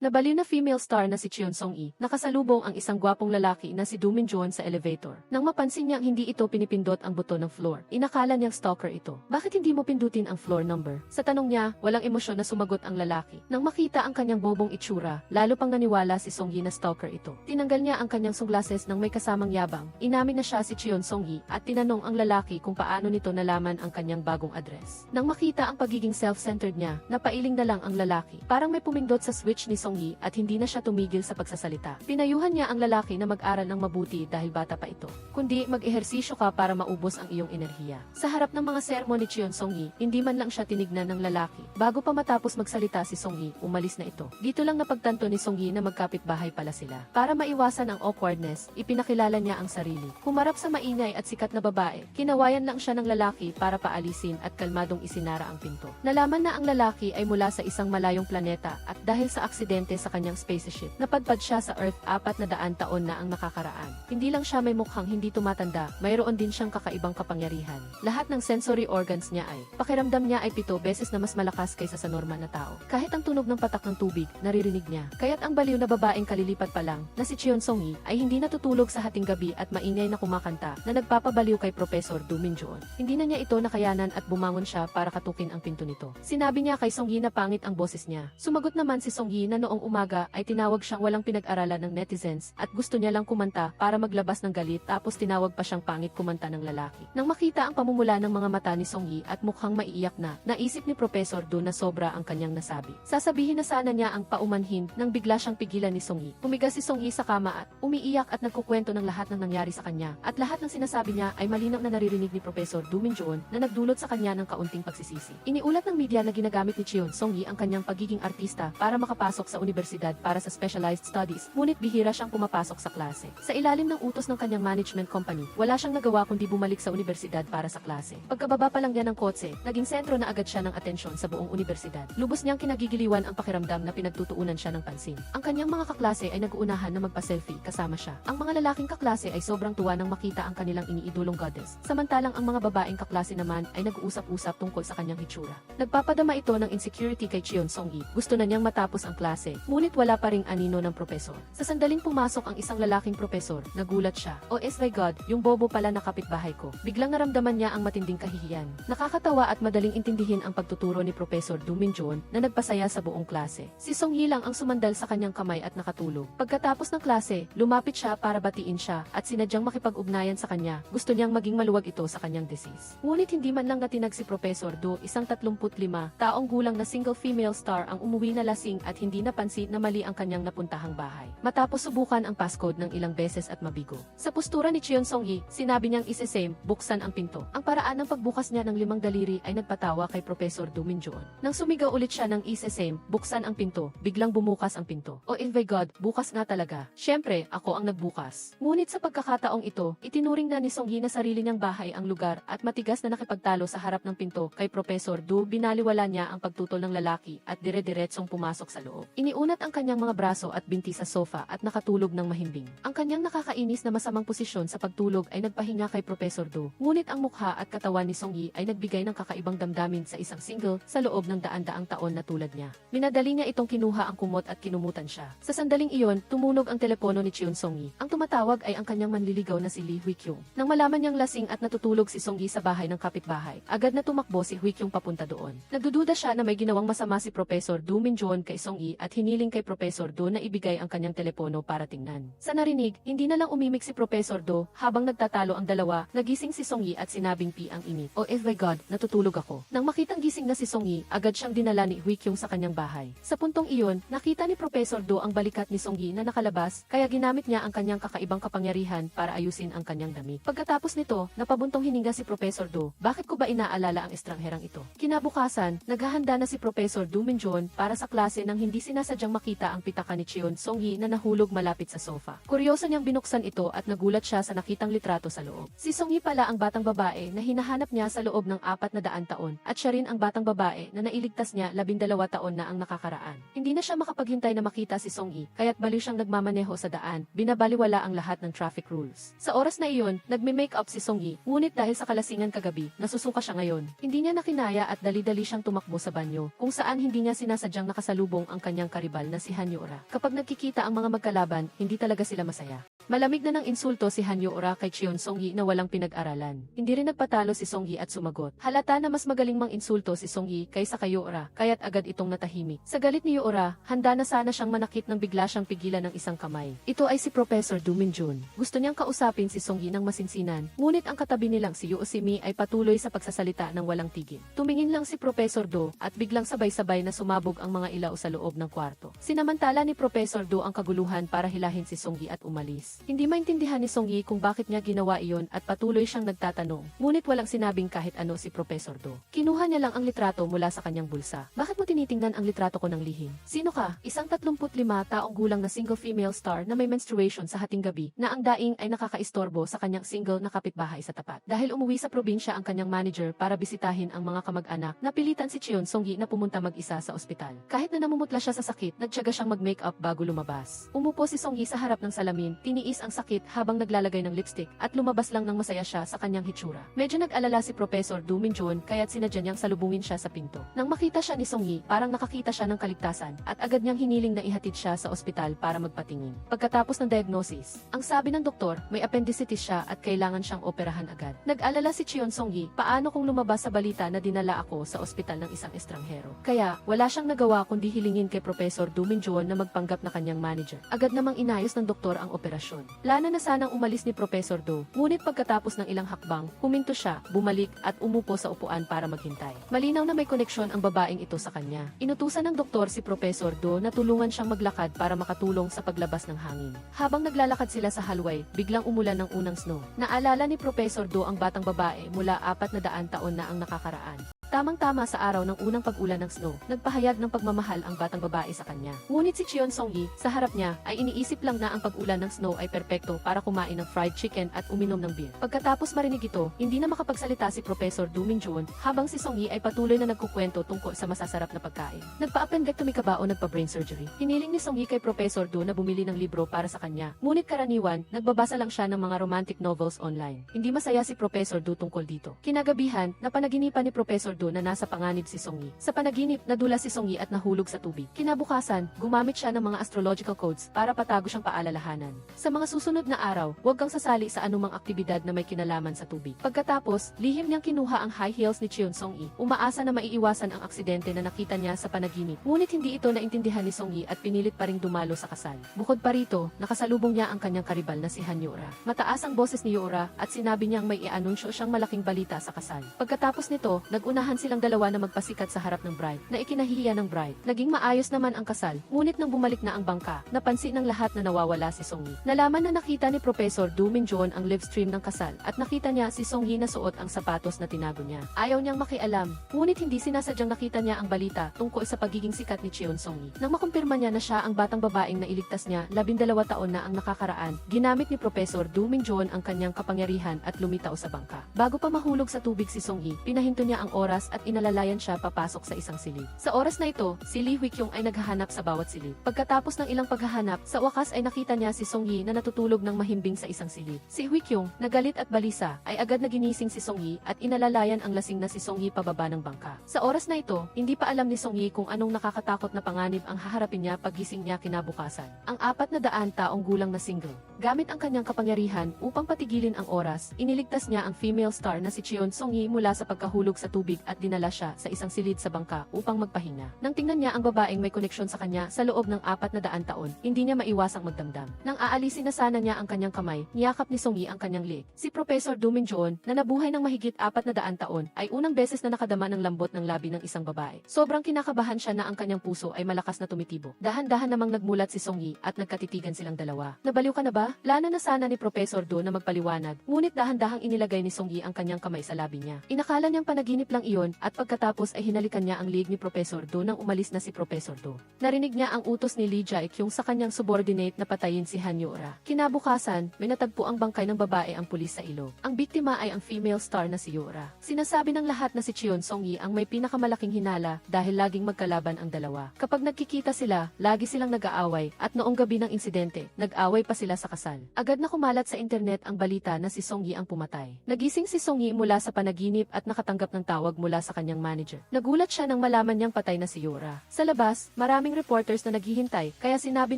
Nabaliw na female star na si Cheon Song-yi, nakasalubong ang isang gwapong lalaki na si Do Min-joon sa elevator. Nang mapansin niyang hindi ito pinipindot ang buto ng floor, inakala niyang stalker ito. Bakit hindi mo pindutin ang floor number? Sa tanong niya, walang emosyon na sumagot ang lalaki. Nang makita ang kanyang bobong itsura, lalo pang naniwala si Song-yi na stalker ito. Tinanggal niya ang kanyang sunglasses nang may kasamang yabang. Inamin na siya si Cheon Song-yi at tinanong ang lalaki kung paano nito nalaman ang kanyang bagong address. Nang makita ang pagiging self-centered niya, napailing na lang ang lalaki. Parang may pumindot sa switch ni Song-yi at hindi na siya tumigil sa pagsasalita. Pinayuhan niya ang lalaki na mag-aral ng mabuti dahil bata pa ito. Kundi mag-ehersisyo ka para maubos ang iyong enerhiya. Sa harap ng mga sermon ni Cheon Song-yi, hindi man lang siya tinignan ng lalaki. Bago pa matapos magsalita si Song-yi, umalis na ito. Dito lang napagtanto ni Song-yi na magkapitbahay pala sila. Para maiwasan ang awkwardness, ipinakilala niya ang sarili. Humarap sa maingay at sikat na babae, kinawayan lang siya ng lalaki para paalisin at kalmadong isinara ang pinto. Nalaman na ang lalaki ay mula sa isang malayong planeta at dahil sa aksidente sa kanyang spaceship, napadpad siya sa Earth 400 taon na ang nakakaraan. Hindi lang siya may mukhang hindi tumatanda, mayroon din siyang kakaibang kapangyarihan. Lahat ng sensory organs niya ay, pakiramdam niya ay 7 beses na mas malakas kaysa sa normal na tao. Kahit ang tunog ng patak ng tubig, naririnig niya. Kaya't ang baliw na babaeng kalilipat pa lang, na si Cheon Song-yi, ay hindi natutulog sa hating gabi at maingay na kumakanta, na nagpapabaliw kay Professor Do Min-joon. Hindi na niya ito nakayanan at bumangon siya para katukin ang pinto nito. Sinabi niya kay Song-yi na pangit ang boses niya. Sumagot naman si Song-yi na noong umaga ay tinawag siyang walang pinag-aralan ng netizens at gusto niya lang kumanta para maglabas ng galit, tapos tinawag pa siyang pangit kumanta ng lalaki. Nang makita ang pamumula ng mga mata ni Song-yi at mukhang maiiyak na, naisip ni Professor Do na sobra ang kanyang nasabi. Sasabihin na sana niya ang paumanhin nang bigla siyang pigilan ni Song-yi. Humiga si Song-yi sa kama at umiiyak at nagkukwento ng lahat ng nangyari sa kanya, at lahat ng sinasabi niya ay malinaw na naririnig ni Professor Do Min-joon na nagdulot sa kanya ng kaunting pagsisisi. Iniulat ng media na ginagamit ni Cheon Song-yi ang kanyang pagiging artista para makapasok sa universidad para sa specialized studies, ngunit bihira siyang pumapasok sa klase. Sa ilalim ng utos ng kanyang management company, wala siyang nagawa kundi bumalik sa universidad para sa klase. Pagkababa pa lang niya ng kotse, naging sentro na agad siya ng atensyon sa buong universidad. Lubos niyang kinagigiliwan ang pakiramdam na pinagtutuunan siya ng pansin. Ang kanyang mga kaklase ay nag-uunahan na magpa-selfie kasama siya. Ang mga lalaking kaklase ay sobrang tuwa nang makita ang kanilang iniidolong goddess, samantalang ang mga babaeng kaklase naman ay nag-uusap-usap tungkol sa kanyang hitsura. Nagpapadama ito ng insecurity kay Cheon Song-yi. Gusto na niyang matapos ang klase, ngunit wala pa ring anino ng propesor. Sa sandaling pumasok ang isang lalaking propesor, nagulat siya. Oh my God, yung bobo pala na kapitbahay ko. Biglang naramdaman niya ang matinding kahihiyan. Nakakatawa at madaling intindihin ang pagtuturo ni Professor Do Min-joon na nagpasaya sa buong klase. Si Song-yi lang ang sumandal sa kanyang kamay at nakatulog. Pagkatapos ng klase, lumapit siya para batiin siya at sinadyang makipag-ugnayan sa kanya. Gusto niyang maging maluwag ito sa kanyang disease. Ngunit hindi man lang natinag si Professor Do, isang 35 taong gulang na single female star ang umuwi na lasing at hindi napansin na mali ang kanyang napuntahang bahay. Matapos subukan ang passcode ng ilang beses at mabigo. Sa postura ni Cheon Song-yi, sinabi niyang isesame, buksan ang pinto. Ang paraan ng pagbukas niya ng 5 daliri ay nagpatawa kay Professor Do Min-joon. Nang sumigaw ulit siya ng isesame, buksan ang pinto, biglang bumukas ang pinto. Oh my God, bukas nga talaga. Siyempre, ako ang nagbukas. Ngunit sa pagkakataong ito, itinuring na ni Song-yi na sarili niyang bahay ang lugar at matigas na nakipagtalo sa harap ng pinto kay Professor Do. Binaliwala niya ang pagtutol ng lalaki at dire-diretsong pumasok sa loob. Iniunat ang kanyang mga braso at binti sa sofa at nakatulog ng mahimbing. Ang kanyang nakakainis na masamang posisyon sa pagtulog ay nagpahinga kay Professor Do. Ngunit ang mukha at katawan ni Song-yi ay nagbigay ng kakaibang damdamin sa isang single sa loob ng daan-daang taon na tulad niya. Minadali niya itong kinuha ang kumot at kinumutan siya. Sa sandaling iyon, tumunog ang telepono ni Cheon Song-yi. Ang tumatawag ay ang kanyang manliligaw na si Lee Hui-kyung. Nang malaman niyang lasing at natutulog si Song-yi sa bahay ng kapitbahay, agad na tumakbo si Hui-kyung papunta doon. Nagdududa siya na may ginawang masama si Professor Do Min-joon kay Song-yi at hiniling kay Professor Do na ibigay ang kanyang telepono para tingnan. Sa narinig, hindi na lang umimik si Professor Do. Habang nagtatalo ang dalawa, nagising si Song-yi at sinabing pi ang init. Oh my God, natutulog ako. Nang makitang gising na si Song-yi, agad siyang dinala ni Hui-kyung sa kanyang bahay. Sa puntong iyon, nakita ni Professor Do ang balikat ni Song-yi na nakalabas, kaya ginamit niya ang kanyang kakaibang kapangyarihan para ayusin ang kanyang damit. Pagkatapos nito, napabuntong hininga si Professor Do. Bakit ko ba inaalala ang estrangherang ito? Kinabukasan, naghahanda na si Professor Do Min-joon para sa klase nang hindi sinasadyang makita ang pitaka ni Cheon Song-yi na nahulog malapit sa sofa. Kuryoso niyang binuksan ito at nagulat siya sa nakitang litrato sa loob. Si Song-yi pala ang batang babae na hinahanap niya sa loob ng 400 taon at siya rin ang batang babae na nailigtas niya 12 taon na ang nakakaraan. Hindi na siya makapaghintay na makita si Song-yi, kaya't baliw siyang nagmamaneho sa daan, binabaliwala ang lahat ng traffic rules. Sa oras na iyon, nagme-makeup si Song-yi, ngunit dahil sa kalasingan kagabi, nasusuka siya ngayon. Hindi niya nakinaya at dali-dali siyang tumakbo sa banyo, kung saan hindi niya sinasadyang nakasalubong ang kanyang kanyang karibal na si Han Yura. Kapag nagkikita ang mga magkalaban, hindi talaga sila masaya. Malamig na ng insulto si Han Yura kay Cheon Song-yi na walang pinag-aralan. Hindi rin nagpatalo si Song-yi at sumagot. Halata na mas magaling mang insulto si Song-yi kaysa kay Yura, kaya't agad itong natahimik. Sa galit ni Yura, handa na sana siyang manakit nang bigla siyang pigilan ng isang kamay. Ito ay si Professor Do Min-jun. Gusto niyang kausapin si Song-yi ng masinsinan, ngunit ang katabi nilang si Yoo Si-mi ay patuloy sa pagsasalita ng walang tigil. Tumingin lang si Professor Do at biglang sabay-sabay na sumabog ang mga ilaw sa loob ng kwarto. Sinamantala ni Professor Do ang kaguluhan para hilahin si Song-yi at umalis. Hindi maintindihan ni Song-yi kung bakit niya ginawa iyon at patuloy siyang nagtatanong, ngunit walang sinabing kahit ano si Professor Do. Kinuha niya lang ang litrato mula sa kanyang bulsa. Bakit mo tinitingnan ang litrato ko ng lihim? Sino ka? Isang 35 taong gulang na single female star na may menstruation sa hating gabi na ang daing ay nakakaistorbo sa kanyang single na kapitbahay sa tapat. Dahil umuwi sa probinsya ang kanyang manager para bisitahin ang mga kamag-anak, napilitan si Cheon Song-yi na pumunta mag-isa sa ospital. Kahit na namumutla siya sa sakit, nagtiyaga siyang mag-makeup bago lumabas. Umupo si Song-yi sa harap ng salamin, tiniis ang sakit habang naglalagay ng lipstick at lumabas lang ng masaya siya sa kanyang hitsura. Medyo nag-alala si Professor Do Min-jun kaya't sinadya niyang salubungin siya sa pinto. Nang makita siya ni Song-yi, parang nakakita siya ng kaligtasan at agad niyang hiniling na ihatid siya sa ospital para magpatingin. Pagkatapos ng diagnosis, ang sabi ng doktor, may appendicitis siya at kailangan siyang operahan agad. Nag-alala si Cheon Song-yi, paano kung lumabas sa balita na dinala ako sa ospital ng isang estranghero? Kaya, wala siyang nagawa kundi hilingin kay Professor Do Min-jun na magpanggap na kanyang manager. Agad namang inayos ng doktor ang operasyon. Plano na sanang umalis ni Professor Do, ngunit pagkatapos ng ilang hakbang, huminto siya, bumalik at umupo sa upuan para maghintay. Malinaw na may koneksyon ang babaeng ito sa kanya. Inutusan ng doktor si Professor Do na tulungan siyang maglakad para makatulong sa paglabas ng hangin. Habang naglalakad sila sa hallway, biglang umulan ng unang snow. Naalala ni Professor Do ang batang babae mula 400 taon na ang nakakaraan. Tamang-tama sa araw ng unang pag-ulan ng snow, nagpahayag ng pagmamahal ang batang babae sa kanya. Ngunit si Cheon Song-yi, sa harap niya, ay iniisip lang na ang pag-ulan ng snow ay perpekto para kumain ng fried chicken at uminom ng beer. Pagkatapos marinig ito, hindi na makapagsalita si Professor Do Min-jun, habang si Song-yi ay patuloy na nagkukwento tungkol sa masasarap na pagkain. Nagpa-appendectomy ka ba o nagpa-brain surgery? Hiniling ni Song-yi kay Professor Do na bumili ng libro para sa kanya. Ngunit karaniwan, nagbabasa lang siya ng mga romantic novels online. Hindi masaya si Professor Do tungkol dito. Kinagabihan, napanaginipan ni Professor Do na nasa panganib si Song-yi. Sa panaginip, nadula si Song-yi at nahulog sa tubig. Kinabukasan, gumamit siya ng mga astrological codes para patago siyang paalalahanan. Sa mga susunod na araw, huwag kang sasali sa anumang aktibidad na may kinalaman sa tubig. Pagkatapos, lihim niyang kinuha ang high heels ni Cheon Song-yi. Umaasa na maiiwasan ang aksidente na nakita niya sa panaginip. Ngunit hindi ito naintindihan ni Song-yi at pinilit pa ring dumalo sa kasal. Bukod pa rito, nakasalubong niya ang kanyang karibal na si Han Yura. Mataas ang boses ni Yura at sinabi niyang may i-anunsyo siyang malaking balita sa kasal. Pagkatapos nito, nagunahan silang dalawa na magpasikat sa harap ng bride, na ikinahihiya ng bride. Naging maayos naman ang kasal, ngunit nang bumalik na ang bangka, napansin ng lahat na nawawala si Song-yi. Nalaman na nakita ni Professor Do Min-jun ang live stream ng kasal, at nakita niya si Song-yi na suot ang sapatos na tinago niya. Ayaw niyang makialam, ngunit hindi sinasadyang nakita niya ang balita tungkol sa pagiging sikat ni Cheon Song-yi. Nang makumpirma niya na siya ang batang babaeng nailigtas niya, 12 taon na ang nakakaraan, ginamit ni Professor Do Min-jun ang kanyang kapangyarihan at lumitaw sa bangka. Bago pa mahulog sa tubig si Song-yi, pinahinto niya ang oras at inalalayan siya papasok sa isang silid. Sa oras na ito, si Lee Hwi-kyung ay naghahanap sa bawat silid. Pagkatapos ng ilang paghahanap, sa wakas ay nakita niya si Song-yi na natutulog ng mahimbing sa isang silid. Si Hwi-kyung, nagalit at balisa, ay agad na ginising si Song-yi at inalalayan ang lasing na si Song-yi pababa ng bangka. Sa oras na ito, hindi pa alam ni Song-yi kung anong nakakatakot na panganib ang haharapin niya paggising niya kinabukasan. Ang 400 taong gulang na single. Gamit ang kanyang kapangyarihan upang patigilin ang oras, iniligtas niya ang female star na si Cheon Song-yi mula sa pagkahulog sa tubig at dinala siya sa isang silid sa bangka upang magpahinga. Nang tingnan niya ang babaeng may koneksyon sa kanya sa loob ng 400 taon, hindi niya maiwasang magdamdam. Nang aalisin na sana niya ang kanyang kamay, niyakap ni Song-yi ang kanyang leeg. Si Professor Do Min-jun, na nabuhay ng mahigit 400 taon, ay unang beses na nakadama ng lambot ng labi ng isang babae. Sobrang kinakabahan siya na ang kanyang puso ay malakas na tumitibo. Dahan-dahan namang nagmulat si Song-yi at nagkatitigan silang dalawa. Nabaliw ka na ba? Plano na sana ni Professor Do na magpaliwanag, ngunit dahan-dahang inilagay ni Song-yi ang kanyang kamay sa labi niya. Inakala niyang panaginip lang iyon at pagkatapos ay hinalikan niya ang leeg ni Professor Do nang umalis na si Professor Do. Narinig niya ang utos ni Lee Jae-kyung sa kanyang subordinate na patayin si Han Yura. Kinabukasan, may natagpo ang bangkay ng babae ang pulis sa ilog. Ang biktima ay ang female star na si Yura. Sinasabi ng lahat na si Cheon Song-yi ang may pinakamalaking hinala dahil laging magkalaban ang dalawa. Kapag nagkikita sila, lagi silang nag-aaway at noong gabi ng insidente, nag-away pa sila sa kasal. Agad na kumalat sa internet ang balita na si Song-yi ang pumatay. Nagising si Song-yi mula sa panaginip at nakatanggap ng tawag mula sa kanyang manager. Nagulat siya nang malaman niyang patay na si Yura. Sa labas, maraming reporters na naghihintay, kaya sinabi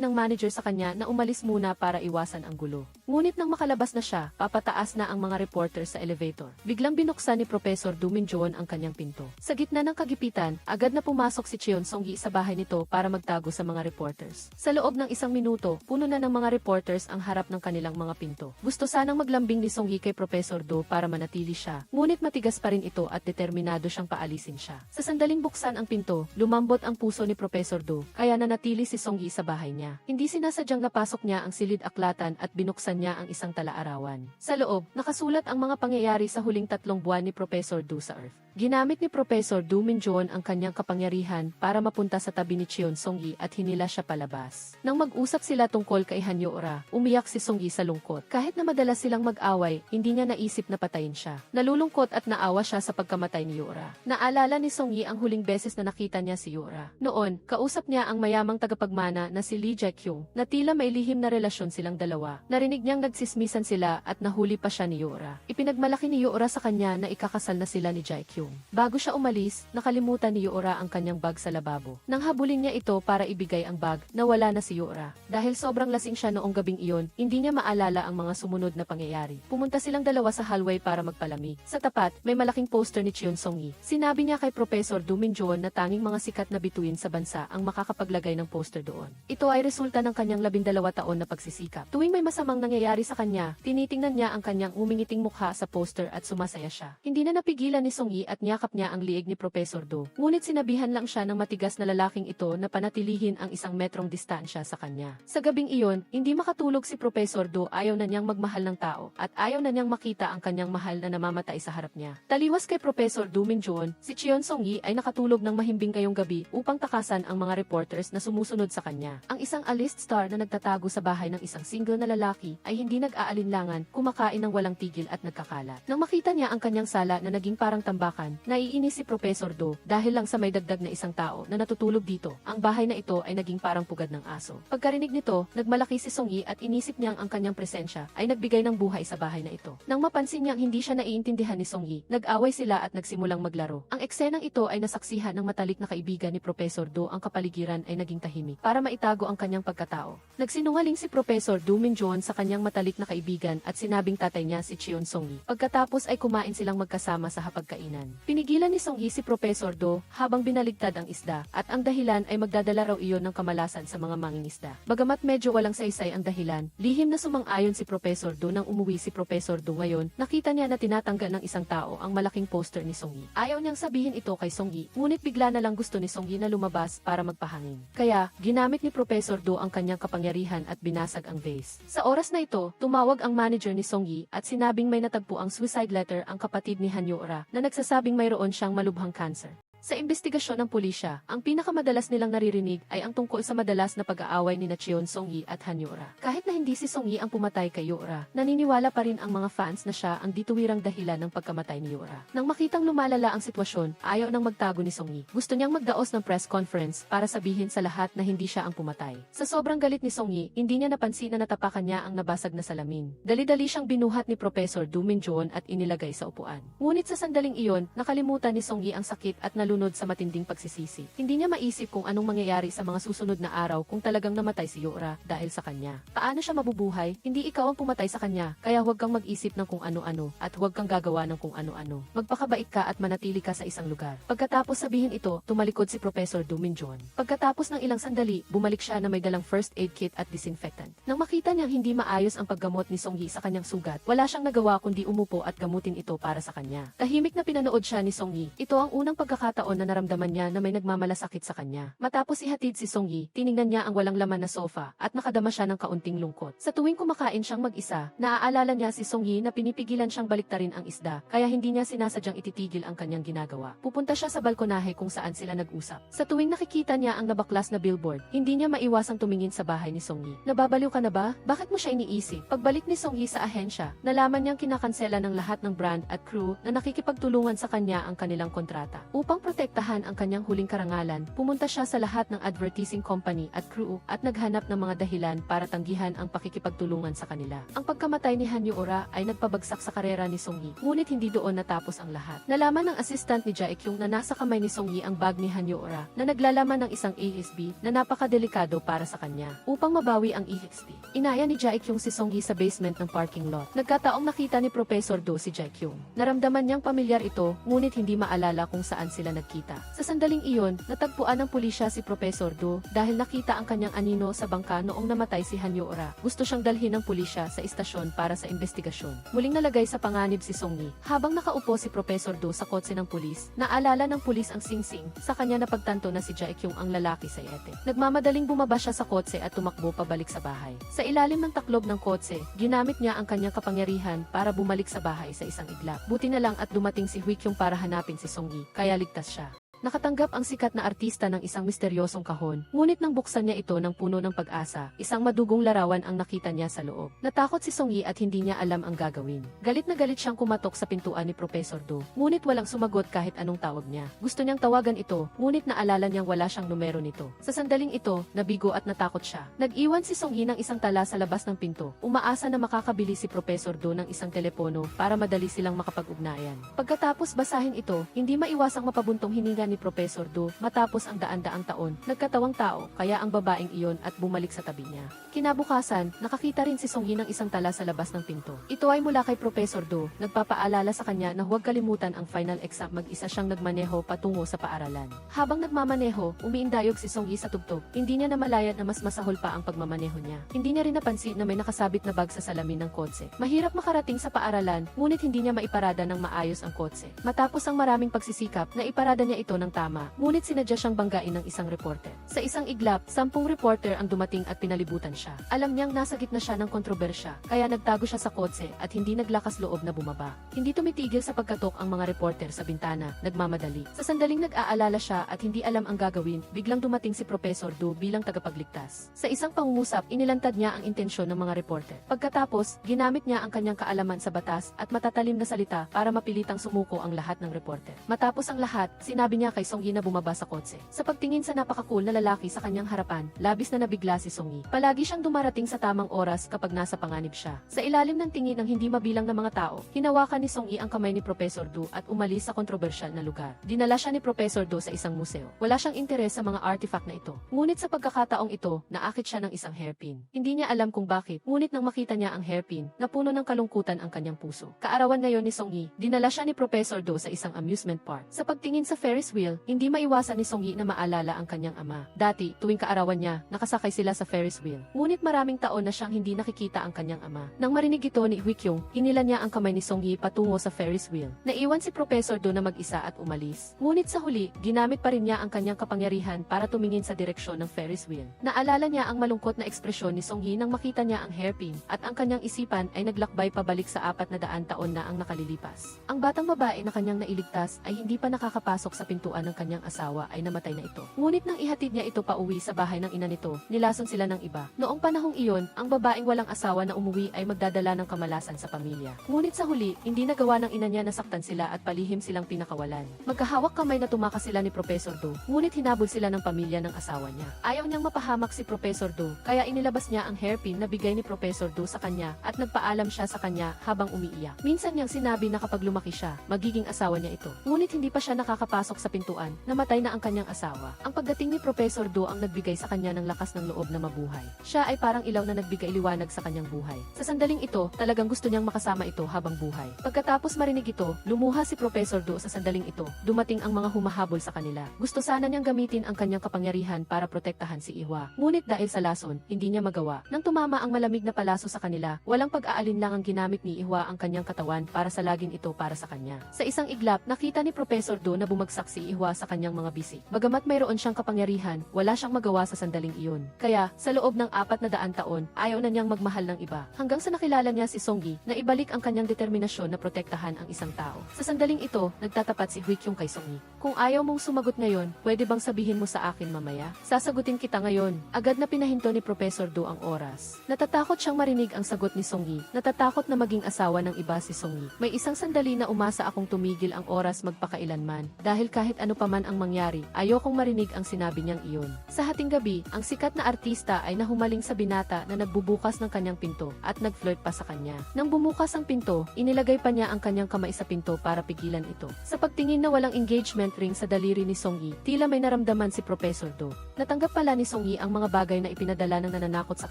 ng manager sa kanya na umalis muna para iwasan ang gulo. Ngunit nang makalabas na siya, papataas na ang mga reporters sa elevator. Biglang binuksan ni Professor Do Min-joon ang kanyang pinto. Sa gitna ng kagipitan, agad na pumasok si Cheon Song-gi sa bahay nito para magtago sa mga reporters. Sa loob ng 1 minuto, puno na ng mga reporters ang harap ng kanilang mga pinto. Gusto sanang maglambing ni Song-gi kay Professor Do para manatili siya, ngunit matigas pa rin ito at determinado siyang paalisin siya. Sa sandaling buksan ang pinto, lumambot ang puso ni Professor Do, kaya nanatili si Song-gi sa bahay niya. Hindi sinasadyang napasok niya ang silid aklatan at binuksan niya ang isang tala-arawan. Sa loob, nakasulat ang mga pangyayari sa huling 3 buwan ni Professor Do sa Earth. Ginamit ni Professor Do Min-joon ang kanyang kapangyarihan para mapunta sa tabi ni Cheon Song-gi at hinila siya palabas. Nang mag-usap sila tungkol kay Han Yora, umiyak si Song-gi sa lungkot. Kahit na madalas silang mag-away, hindi niya naisip na patayin siya. Nalulungkot at naawa siya sa pagkamatay ni Yora. Naalala ni Song-gi ang huling beses na nakita niya si Yora. Noon, kausap niya ang mayamang tagapagmana na si Lee Jae-kyung, na tila may lihim na relasyon silang dalawa. Narinig niyang nagsismisan sila at nahuli pa siya ni Yora. Ipinagmalaki ni Yora sa kanya na ikakasal na sila ni Jae-kyung. Bago siya umalis, nakalimutan ni Yora ang kanyang bag sa lababo. Nang habulin niya ito para ibigay ang bag, nawala na si Yora. Dahil sobrang lasing siya noong gabing iyon, hindi niya maalala ang mga sumunod na pangyayari. Pumunta silang dalawa sa hallway para magpalamig. Sa tapat, may malaking poster ni Cheon Song-gi. Sinabi niya kay Professor Do Min-joon na tanging mga sikat na bituin sa bansa ang makakapaglagay ng poster doon. Ito ay resulta ng kanyang 12 taon na pagsisikap. Tuwing may masamang nangyayari sa kanya, tinitingnan niya ang kanyang umingiting mukha sa poster at sumasaya siya. Hindi na napigilan ni Song-gi at niyakap niya ang liig ni Professor Do. Ngunit sinabihan lang siya ng matigas na lalaking ito na panatilihin ang 1 metrong distansya sa kanya. Sa gabing iyon, hindi makatulog si Professor Do, ayaw na niyang magmahal ng tao at ayaw na niyang makita ang kanyang mahal na namamatay sa harap niya. Taliwas kay Professor Do Min-joon, si Cheon Song-gi ay nakatulog ng mahimbing ngayong gabi upang takasan ang mga reporters na sumusunod sa kanya. Ang isang A-list star na nagtatago sa bahay ng isang single na lalaki ay hindi nag-aalinlangan, kumakain ng walang tigil at nagkakalat. Nang makita niya ang kanyang sala na naging parang tambakan, naiinis si Professor Do dahil lang sa may dagdag na isang tao na natutulog dito. Ang bahay na ito ay naging parang pugad ng aso. Pagkarinig nito, nagmalaki si Song-gi at inisip niyang ang kanyang presensya ay nagbigay ng buhay sa bahay na ito. Nang mapansin niyang hindi siya naiintindihan ni Song-gi, nag-away sila at nagsimulang maglaro. Ang eksenang ito ay nasaksihan ng matalik na kaibigan ni Professor Do. Ang kapaligiran ay naging tahimik para maitago ang kanyang pagkatao. Nagsinungaling si Professor Do Min-joon sa kanyang matalik na kaibigan at sinabing tatay niya si Cheon Song-gi. Pagkatapos ay kumain silang magkasama sa hapagkainan. Pinigilan ni Song-gi si Professor Do habang binaligtad ang isda at ang dahilan ay magdadala raw iyon ng kamalasan sa mga mangingisda. Bagamat medyo walang saysay ang dahilan, lihim na sumang-ayon si Professor Do. Nang umuwi si Professor Do ngayon, nakita niya na tinatanggal ng isang tao ang malaking poster ni Song-gi. Ayaw niyang sabihin ito kay Song-gi, ngunit bigla na lang gusto ni Song-gi na lumabas para magpahangin. Kaya, ginamit ni Professor Do ang kanyang kapangyarihan at binasag ang vase. Sa oras na ito, tumawag ang manager ni Song-gi at sinabing may natagpo ang suicide letter ang kapatid ni Han Yora na nagsasabing mayroon siyang malubhang cancer. Sa imbestigasyon ng pulisya, ang pinakamadalas nilang naririnig ay ang tungkol sa madalas na pag-aaway ni Cheon Song-gi at Han Yora. Kahit na hindi si Song-gi ang pumatay kay Yora, naniniwala pa rin ang mga fans na siya ang dituwirang dahilan ng pagkamatay ni Yora. Nang makitang lumalala ang sitwasyon, ayaw nang magtago ni Song-gi. Gusto niyang magdaos ng press conference para sabihin sa lahat na hindi siya ang pumatay. Sa sobrang galit ni Song-gi, hindi niya napansin na natapakan niya ang nabasag na salamin. Dali-dali siyang binuhat ni Professor Do Min-joon at inilagay sa upuan. Ngunit sa sandaling iyon, nakalimutan ni Song-gi ang sakit at nalunod sa matinding pagsisisi. Hindi niya maisip kung anong mangyayari sa mga susunod na araw kung talagang namatay si Yora dahil sa kanya. Paano siya mabubuhay? Hindi ikaw ang pumatay sa kanya, kaya huwag kang mag-isip ng kung ano-ano at huwag kang gagawa ng kung ano-ano. Magpakabait ka at manatili ka sa isang lugar. Pagkatapos sabihin ito, tumalikod si Professor Do Min-joon. Pagkatapos ng ilang sandali, bumalik siya na may dalang first aid kit at disinfectant. Nang makita niyang hindi maayos ang paggamot ni Song-gi sa kanyang sugat, wala siyang nagawa kundi umupo at gamutin ito para sa kanya. Tahimik na pinanood siya ni Song-gi. Ito ang unang pagkakataon na naramdaman niya na may nagmamalasakit sa kanya. Matapos ihatid si Song-gi, tiningnan niya ang walang laman na sofa at nakadama siya ng kaunting lungkot. Sa tuwing kumakain siyang mag-isa, naaalala niya si Song-gi na pinipigilan siyang baliktarin ang isda, kaya hindi niya sinasadyang ititigil ang kanyang ginagawa. Pupunta siya sa balkonahe kung saan sila nag-usap. Sa tuwing nakikita niya ang nabaklas na billboard, hindi niya maiwasang tumingin sa bahay ni Song-gi. Nababaliw ka na ba? Bakit mo siya iniisip? Pagbalik ni Song-gi sa ahensya, nalaman niyang kinakansela ng lahat ng brand at crew na nakikipagtulungan sa kanya ang kanilang kontrata. Upang protektahan ang kanyang huling karangalan, pumunta siya sa lahat ng advertising company at crew at naghanap ng mga dahilan para tanggihan ang pakikipagtulungan sa kanila. Ang pagkamatay ni Hanyo Ora ay nagpabagsak sa karera ni Song Yi, ngunit hindi doon natapos ang lahat. Nalaman ng assistant ni Jae-kyung na nasa kamay ni Song Yi ang bag ni Hanyo Ora na naglalaman ng isang EXP na napakadelikado para sa kanya. Upang mabawi ang EXP, inaya ni Jae-kyung si Song Yi sa basement ng parking lot. Nagkataong nakita ni Professor Do si Jae-kyung. Naramdaman niyang pamilyar ito, ngunit hindi maalala kung saan sila nagkita. Sa sandaling iyon, natagpuan ng pulisya si Professor Do dahil nakita ang kanyang anino sa bangka noong namatay si Hanyo Ora. Gusto siyang dalhin ng pulisya sa istasyon para sa investigasyon. Muling nalagay sa panganib si Song Yi. Habang nakaupo si Professor Do sa kotse ng pulis, naalala ng pulis ang singsing sa kanya na pagtanto na si Jae-kyung ang lalaki sa yete. Nagmamadaling bumaba siya sa kotse at tumakbo pabalik sa bahay. Sa ilalim ng taklob ng kotse, ginamit niya ang kanyang kapangyarihan para bumalik sa bahay sa isang iglap. Buti na lang at dumating si Hwi-kyung para hanapin si Song Yi, kaya ligtas siya. Nakatanggap ang sikat na artista ng isang misteryosong kahon, ngunit nang buksan niya ito ng puno ng pag-asa, isang madugong larawan ang nakita niya sa loob. Natakot si Song Yi at hindi niya alam ang gagawin. Galit na galit siyang kumatok sa pintuan ni Professor Do, ngunit walang sumagot kahit anong tawag niya. Gusto niyang tawagan ito, ngunit naalala niyang wala siyang numero nito. Sa sandaling ito, nabigo at natakot siya. Nag-iwan si Song Yi ng isang tala sa labas ng pinto, umaasa na makakabili si Professor Do ng isang telepono para madali silang makapag-ugnayan. Pagkatapos basahin ito, hindi maiwasang mapabuntong hininga ni Professor Do matapos ang daan-daang taon, nagkatawang tao kaya ang babaeng iyon at bumalik sa tabi niya. Kinabukasan, nakakita rin si Song Yi ng isang tala sa labas ng pinto. Ito ay mula kay Professor Do, nagpapaalala sa kanya na huwag kalimutan ang final exam. Mag-isa siyang nagmaneho patungo sa paaralan. Habang nagmamaneho, umiindayog si Song Yi sa tugtog. Hindi niya namalayan na mas masahol pa ang pagmamaneho niya. Hindi niya rin napansin na may nakasabit na bag sa salamin ng kotse. Mahirap makarating sa paaralan, ngunit hindi niya maiparada ng maayos ang kotse. Matapos ang maraming pagsisikap, naiparada niya ito ng tama, ngunit sinadya siyang banggain ng isang reporter. Sa isang iglap, 10 reporter ang dumating at pinalibutan siya. Alam niyang nasa gitna siya ng kontrobersya, kaya nagtago siya sa kotse at hindi naglakas loob na bumaba. Hindi tumitigil sa pagkatok ang mga reporter sa bintana, nagmamadali. Sa sandaling nag-aalala siya at hindi alam ang gagawin, biglang dumating si Professor Do bilang tagapagligtas. Sa isang pangungusap, inilantad niya ang intensyon ng mga reporter. Pagkatapos, ginamit niya ang kanyang kaalaman sa batas at matatalim na salita para mapilitang sumuko ang lahat ng reporter. Matapos ang lahat, sinabi niya kay Song Yi na bumaba sa kotse. Sa pagtingin sa napaka-cool na lalaki sa kanyang harapan, labis na nabigla si Song Yi. Palagi siyang dumarating sa tamang oras kapag nasa panganib siya. Sa ilalim ng tingin ng hindi mabilang na mga tao, hinawakan ni Song Yi ang kamay ni Professor Do at umalis sa kontrobersyal na lugar. Dinala siya ni Professor Do sa isang museo. Wala siyang interes sa mga artifact na ito. Ngunit sa pagkakataong ito, naakit siya ng isang hairpin. Hindi niya alam kung bakit, ngunit nang makita niya ang hairpin, napuno ng kalungkutan ang kanyang puso. Kaarawan ngayon ni Song Yi, dinala siya ni Professor Do sa isang amusement park. Sa pagtingin sa Ferris wheel, hindi maiwasan ni Song Yi na maalala ang kanyang ama. Dati, tuwing kaarawan niya, nakasakay sila sa Ferris wheel. Ngunit maraming taon na siyang hindi nakikita ang kanyang ama. Nang marinig ito ni Hwi-kyung, hinila niya ang kamay ni Song Yi patungo sa Ferris wheel. Naiwan si Professor Do na mag-isa at umalis. Ngunit sa huli, ginamit pa rin niya ang kanyang kapangyarihan para tumingin sa direksyon ng Ferris wheel. Naalala niya ang malungkot na ekspresyon ni Song Yi nang makita niya ang hairpin, at ang kanyang isipan ay naglakbay pabalik sa 400 taon na ang nakalilipas. Ang batang babae na kanyang nailigtas ay hindi pa nakakapasok sa pintuan ng kanyang asawa ay namatay na ito. Ngunit nang ihatid niya ito pa uwi sa bahay ng ina nito, nilason sila ng iba. Noong panahong iyon, ang babaeng walang asawa na umuwi ay magdadala ng kamalasan sa pamilya. Ngunit sa huli, hindi nagawa ng ina niya na saktan sila at palihim silang pinakawalan. Magkahawak kamay na tumakas sila ni Professor Do, ngunit hinabol sila ng pamilya ng asawa niya. Ayaw niyang mapahamak si Professor Do, kaya inilabas niya ang hairpin na bigay ni Professor Do sa kanya at nagpaalam siya sa kanya habang umiiyak. Minsan niyang sinabi na kapag lumaki siya, magiging asawa niya ito. Ngunit hindi pa siya nakakapasok sa pintuan, namatay na ang kanyang asawa. Ang pagdating ni Professor Do ang nagbigay sa kanya ng lakas ng loob na mabuhay. Siya ay parang ilaw na nagbigay liwanag sa kanyang buhay. Sa sandaling ito, talagang gusto niyang makasama ito habang buhay. Pagkatapos marinig ito, lumuha si Professor Do sa sandaling ito. Dumating ang mga humahabol sa kanila. Gusto sana niyang gamitin ang kanyang kapangyarihan para protektahan si Ihwa. Ngunit dahil sa lason, hindi niya magawa. Nang tumama ang malamig na palaso sa kanila, walang pag-aalinlang ang ginamit ni Ihwa ang kanyang katawan para salagin ito para sa kanya. Sa isang iglap, nakita ni Professor Do na bumagsak si Ihwa sa kanyang mga bisig. Bagamat mayroon siyang kapangyarihan, wala siyang magawa sa sandaling iyon. Kaya, sa loob ng 400 taon, ayaw na niyang magmahal ng iba. Hanggang sa nakilala niya si Song Yi, na ibalik ang kanyang determinasyon na protektahan ang isang tao. Sa sandaling ito, nagtatapat si Hwi-kyung kay Song Yi. Kung ayaw mong sumagot ngayon, pwede bang sabihin mo sa akin mamaya? Sasagutin kita ngayon. Agad na pinahinto ni Professor Do ang oras. Natatakot siyang marinig ang sagot ni Song Yi. Natatakot na maging asawa ng iba si Song Yi. May isang sandali na umasa akong tumigil ang oras magpakailanman. Dahil kahit kahit ano paman ang mangyari, ayokong marinig ang sinabi niyang iyon. Sa hating gabi, ang sikat na artista ay nahumaling sa binata na nagbubukas ng kanyang pinto at nag-flirt pa sa kanya. Nang bumukas ang pinto, inilagay pa niya ang kanyang kamay sa pinto para pigilan ito. Sa pagtingin na walang engagement ring sa daliri ni Song-yi, tila may naramdaman si Professor Do. Natanggap pala ni Song-yi ang mga bagay na ipinadala ng nananakot sa